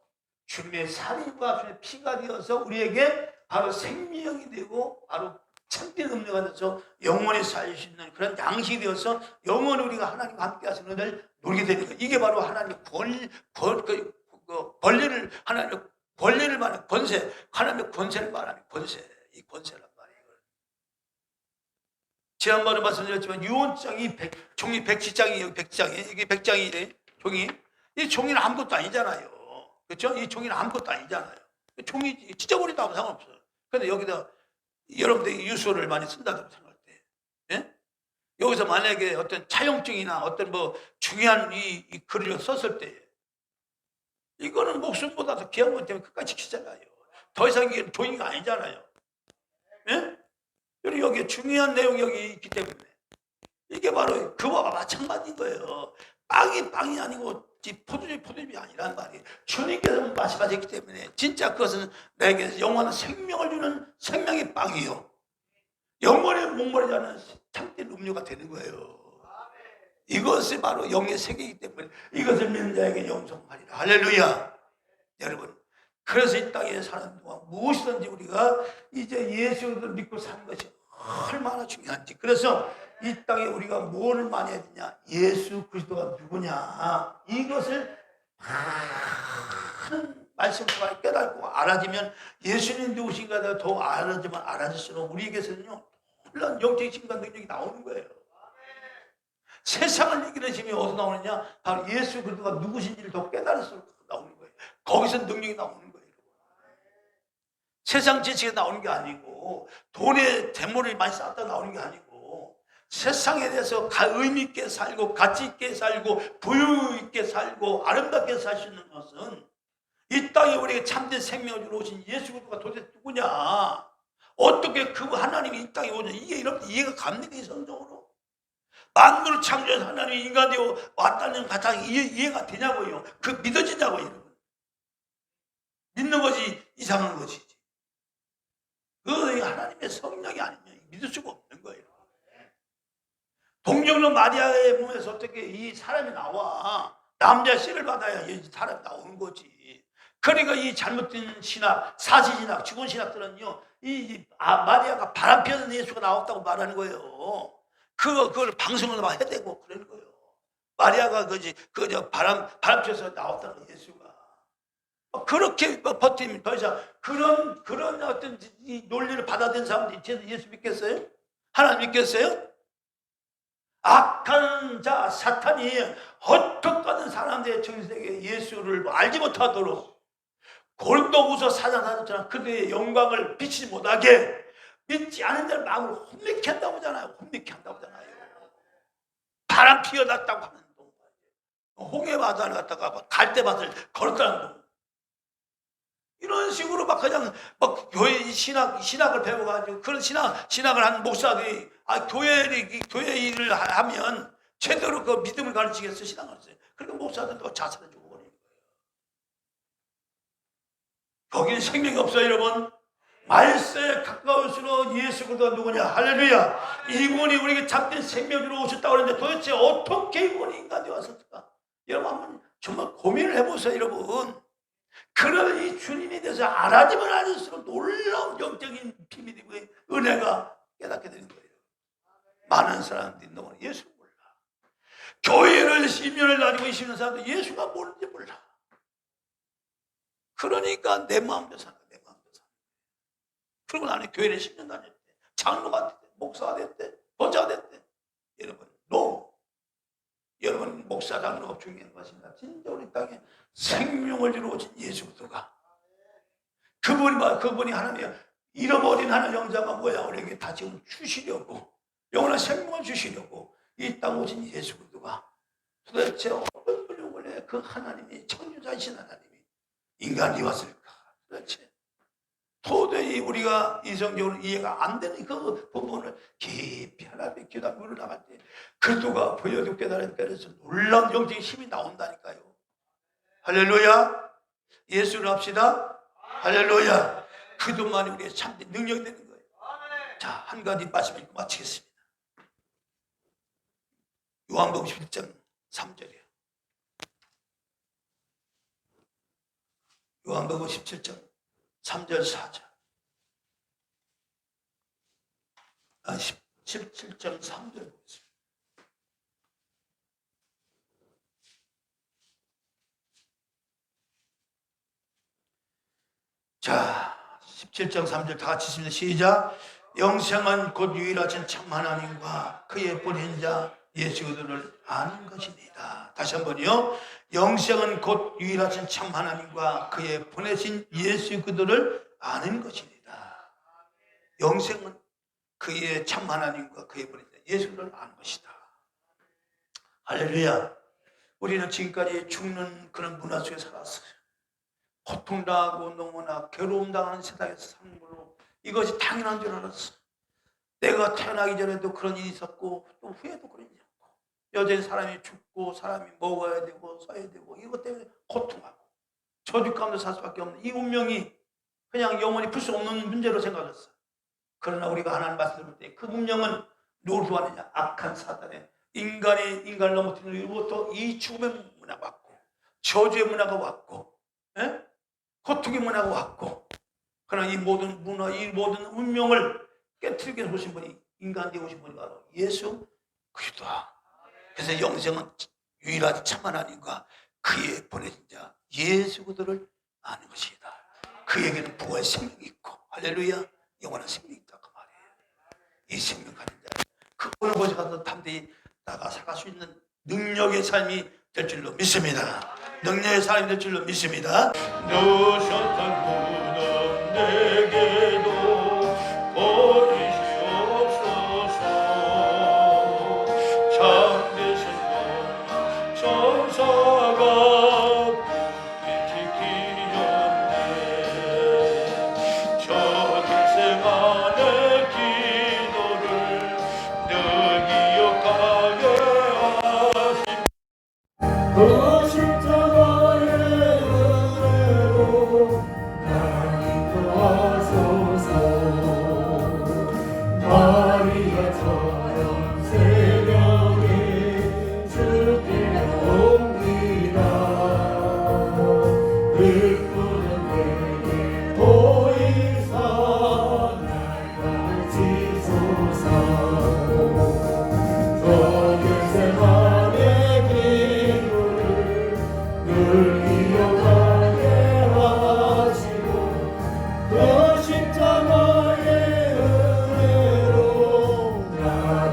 주님의 살인과 주님의 피가 되어서 우리에게 바로 생명이 되고 바로 참된 음료가 되어서 영원히 살 수 있는 그런 양식이 되어서 영원히 우리가 하나님과 함께 하시는 은혜를 누리게 되는 거예요. 이게 바로 하나님의 권리를, 하나님의 권리를 말하는 권세, 하나님의 권세를 말하는 권세, 이 권세란 말이에요. 지난번에 말씀드렸지만 유언장이 종이 100장이에요. 100장이. 이게 100장이 종이. 이 종이는 아무것도 아니잖아요. 그렇죠? 이 종이는 아무것도 아니잖아요. 종이 찢어버리도 아무 상관없어요. 그런데 여기다 여러분들이 유서를 많이 쓴다고 생각할 때, 예? 여기서 만약에 어떤 차용증이나 어떤 뭐 중요한 이 글을 썼을 때, 이거는 목숨보다 더 귀한 것 때문에 끝까지 지키잖아요. 더 이상 이게 종이가 아니잖아요. 예? 그리고 여기에 중요한 내용이 여기 있기 때문에 이게 바로 그와 마찬가지인 거예요. 빵이 아니고 포도즙이 아니란 말이에요. 주님께서 말씀하셨기 때문에 진짜 그것은 내게 영원한 생명을 주는 생명의 빵이요, 영원히 목마르지 않은 참된 음료가 되는 거예요. 이것이 바로 영의 세계이기 때문에 이것을 믿는 자에게 영생하리라. 할렐루야. 여러분, 그래서 이 땅에 사는 동안 무엇이든지 우리가 이제 예수를 믿고 사는 것이 얼마나 중요한지. 그래서 이 땅에 우리가 뭐를 많이 해야 되냐? 예수 그리스도가 누구냐? 이것을 많은 말씀 통해 깨닫고 알아지면 예수님 누구신가가 더 알아지면 알아질수록 우리에게서는요 놀라운 영적인 힘과 능력이 나오는 거예요. 세상을 이기는 힘이 어디서 나오느냐? 바로 예수 그리스도가 누구신지를 더 깨달을수록 나오는 거예요. 거기서 능력이 나오는 거예요. 세상 지식에 나오는 게 아니고 돈에 재물을 많이 쌓다 나오는 게 아니고 세상에 대해서 의미 있게 살고 가치 있게 살고 부유 있게 살고 아름답게 살 수 있는 것은 이 땅에 우리에게 참된 생명을 주러 오신 예수 그리스도가 도대체 누구냐? 어떻게 그 하나님이 이 땅에 오냐? 이게 이렇게 이해가 갑니까? 이 성경으로 만물을 창조한 하나님이 인간 되어 왔다는 바탕이 이해가 되냐고요? 그 믿어지냐고요, 여러분? 믿는 것이 이상한 것이지. 그 하나님의 성령이 아니면 믿을 수가 없는 거예요. 동정녀 마리아의 몸에서 어떻게 이 사람이 나와? 남자 씨를 받아야 이 사람이 나오는 거지. 그러니까 이 잘못된 신학, 사시신학, 죽은신학들은요, 마리아가 바람 피우는 예수가 나왔다고 말하는 거예요. 그걸 방송을 막 해대고 그러는 거예요. 마리아가 바람 피워서 나왔다는 예수가. 그렇게 버티면 더 이상 그런 어떤 이 논리를 받아들인 사람들이 예수 믿겠어요? 하나님 믿겠어요? 악한 자 사탄이 헛똑하는 사람들의 정신에게 예수를 알지 못하도록 골도구서 사장사였잖아. 그들의 영광을 비치지 못하게 믿지 않은 자를 마음을 혼미케 한다고 하잖아요. 혼미케 한다고 하잖아요. 바람 피어났다고 하는 동, 홍해바다를 갖다가 갈대밭을 걸었다는 동, 이런 식으로 막 그냥 막 교회 신학을 배워가지고 그런 신학을 하는 목사들이 교회 일을 하면 제대로 그 믿음을 가르치겠어 신앙을 했어요. 그러니까 목사들도 자살해 주고 그러는 거예요. 거기는 생명이 없어요, 여러분. 말세에 가까울수록 예수 그리스도가 누구냐? 할렐루야. 이분이 우리에게 참된 생명으로 오셨다고 그러는데 도대체 어떻게 이분이 인간이 왔을까? 여러분 한번 정말 고민을 해보세요, 여러분. 그런 이 주님에 대해서 알아지면 알릴수록 놀라운 영적인 비밀이고 은혜가 깨닫게 되는 거예요. 많은 사람들이 너무 예수를 몰라. 교회를 10년을 다니고 있는 사람들 예수가 뭔지 몰라. 그러니까 내 마음대로 사는 거야. 내 마음대로 사는 거야. 그리고 나는 교회를 10년 다녔대. 장로가 됐대. 목사가 됐대. 도자가 됐대. 여러분, 여러분 목사 장로가 중요한 것입니다. 진짜 우리 땅에 생명을 주러 오신 예수 그리스도가 그분이 하나님의 잃어버린 하나님 영자가 뭐야? 우리에게 다 지금 주시려고 영원한 생명을 주시려고 이 땅 오신 예수 그리스도가 도대체 어떤 분이 원래 그 하나님이 창조자이신 하나님이 인간이 왔을까? 도저히 우리가 이성적으로 이해가 안 되는 그 부분을 깊이 하나님의 기도가 물을 나갈 때 그리스도가 보여도 깨달으니까 그래서 놀라운 영적인 힘이 나온다니까요. 할렐루야. 예수를 합시다. 할렐루야. 그동안에 우리의 참된 능력이 되는 거예요. 자, 한 가지 말씀 읽고 마치겠습니다. 요한복음 11장 3절이에요. 요한복음 17장 3절 4절. 17장 3절 보겠습니다. 자, 17장 3절 다 같이 있습니다. 시작. 영생은 곧 유일하신 참 하나님과 그의 보낸 자 예수 그리스도를 아는 것입니다. 다시 한번요. 영생은 곧 유일하신 참 하나님과 그의 보내신 예수 그리스도를 아는 것입니다. 영생은 그의 참 하나님과 그의 보낸 자 예수 그리스도를 아는 것이다. 할렐루야. 우리는 지금까지 죽는 그런 문화 속에 살았어요. 고통당하고 너무나 괴로움당하는 세상에서 사는 걸로 이것이 당연한 줄 알았어. 내가 태어나기 전에도 그런 일이 있었고 또 후에도 그런 일이 있었고 여전히 사람이 죽고 사람이 먹어야 되고 써야 되고 이것 때문에 고통하고 저주 가운데 살 수밖에 없는 이 운명이 그냥 영원히 풀 수 없는 문제로 생각했어. 그러나 우리가 하나님 말씀 들을 때 그 운명은 누구를 좋아하느냐? 악한 사단에 인간을 넘어뜨리는 이로부터 이 죽음의 문화가 왔고 저주의 문화가 왔고 고통의 문화가 왔고, 그러나 이 모든 문화, 이 모든 운명을 깨트리게 오신 분이, 인간되어 오신 분이 바로 예수 그리스도다. 그래서 영생은 유일한 참 하나님과 그의 보내신 자 예수 그리스도를 아는 것이다. 그에게는 부활 생명이 있고, 할렐루야, 영원한 생명이 있다 그 말이에요. 이 생명 가진 자, 그 어느 곳에 가서 담대히 나가 살아갈 수 있는 능력의 삶이 될 줄로 믿습니다. 능력의 삶이 될 줄로 믿습니다. 누셨던 무덤 내게도 버리시옵소서. 참되신 천사가 빛이 기었네. 저 일생 안의 기도를 늘 기억하게 하신 그 십자가의 은혜로 날 인도하소서. 마리아처럼 새벽에 주께 옵니다. 흙구름 내게 보이사 날 가르치소서. 저 일생 안의 기도를 늘 기억하게 하시고 그 십자가의 은혜로 날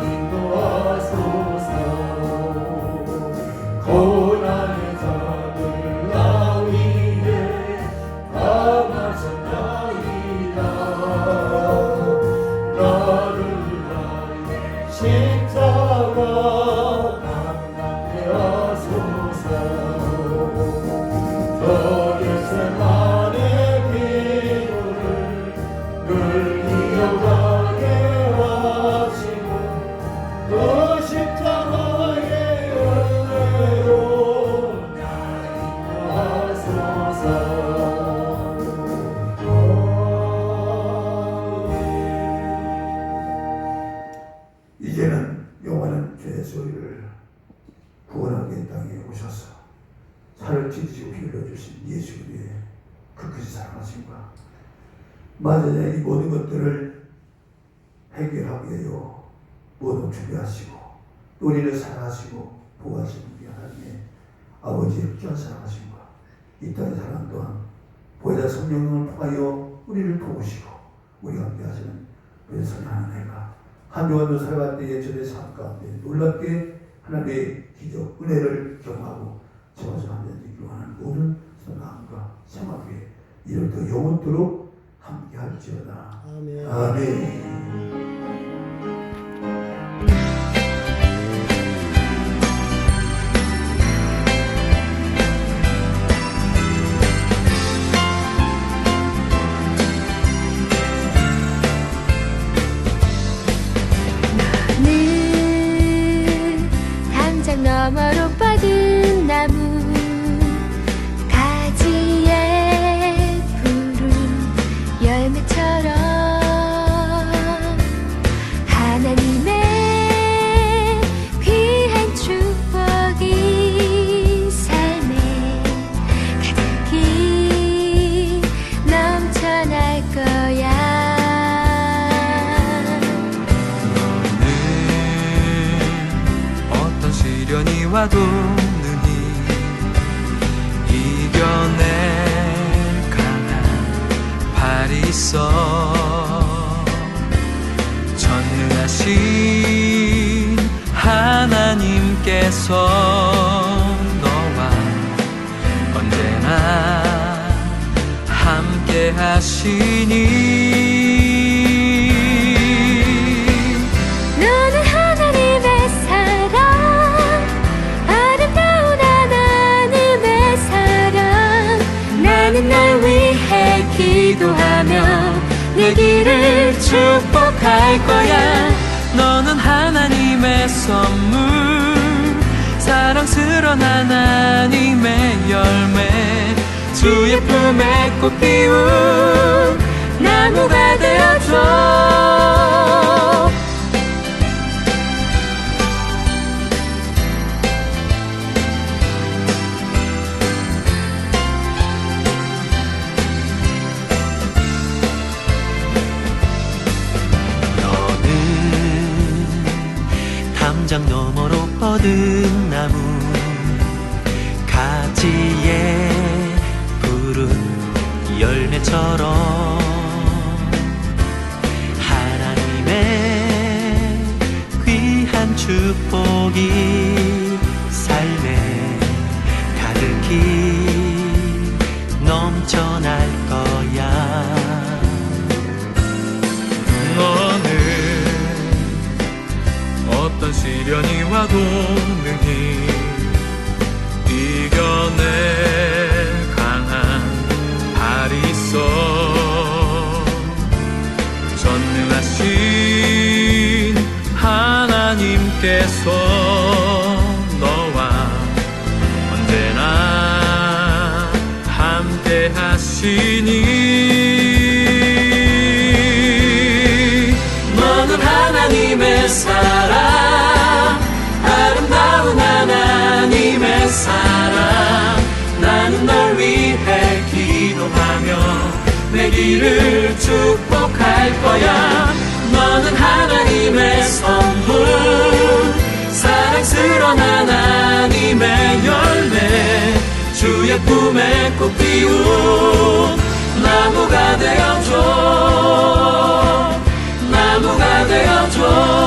인도하소서. 고난의 자들 나 위에 감하셨나이다. 나를 위하여 십자가 담당케 하소서. 저 일생 안의 기도를 늘 기억하게 하시고 그 십자가의 은혜로 날 인도하소서. 이제는 영원한 죄의 소리를 구원하게 땅에 오셔서 살을 찢으시고 피 흘려주신 예수 그리스도의 그 크신 사랑하심과 맞아야 이 모든 것들을 해결하기 위하여 모든 준비하시고 또 우리를 사랑하시고 보호하시는 우리 하나님의 아버지의 극진한 사랑하심과 이 땅에 살아가는 동안 보혜자 성령을 통하여 우리를 도우시고 우리와 함께 하시는 우리 성령 하나님과 한 주간도 살아갈 때에 저의 삶 가운데 놀랍게 하나님의 기적, 은혜를 경험하고 저와서 하나님께 기도하는 모든 마음과 생활 위에 이럴도 영원토록 함께 할지어다. 아멘. 아멘. 너머로 뻗은 나무 가지에 푸른 열매처럼 하나님의 귀한 축복이 삶에 가득히 넘쳐날 거야. 시련이 와도 능히 이겨낼 강한 발이 있어. 전능하신 하나님께서 너와 언제나 함께 하시니 날 위해 기도하며 내 길을 축복할 거야. 너는 하나님의 선물, 사랑스러운 하나님의 열매, 주의 품에 꽃 피운 나무가 되어줘. 거듭나무 가지에 푸른 열매처럼 하나님의 귀한 축복이 삶에 가득히 넘쳐날 거야. 너는 어떤 시련이 와도 능히 이겨낼 강한 발이 있어. 전능하신 하나님께서 너와 언제나 함께 하시니 너는 하나님의 사랑, 아름다운 하나님의 사랑. 나는 널 위해 기도하며 내 길을 축복할 거야. 너는 하나님의 선물, 사랑스러운 하나님의 열매, 주의 품에 꽃 피운 나무가 되어줘, 나무가 되어줘.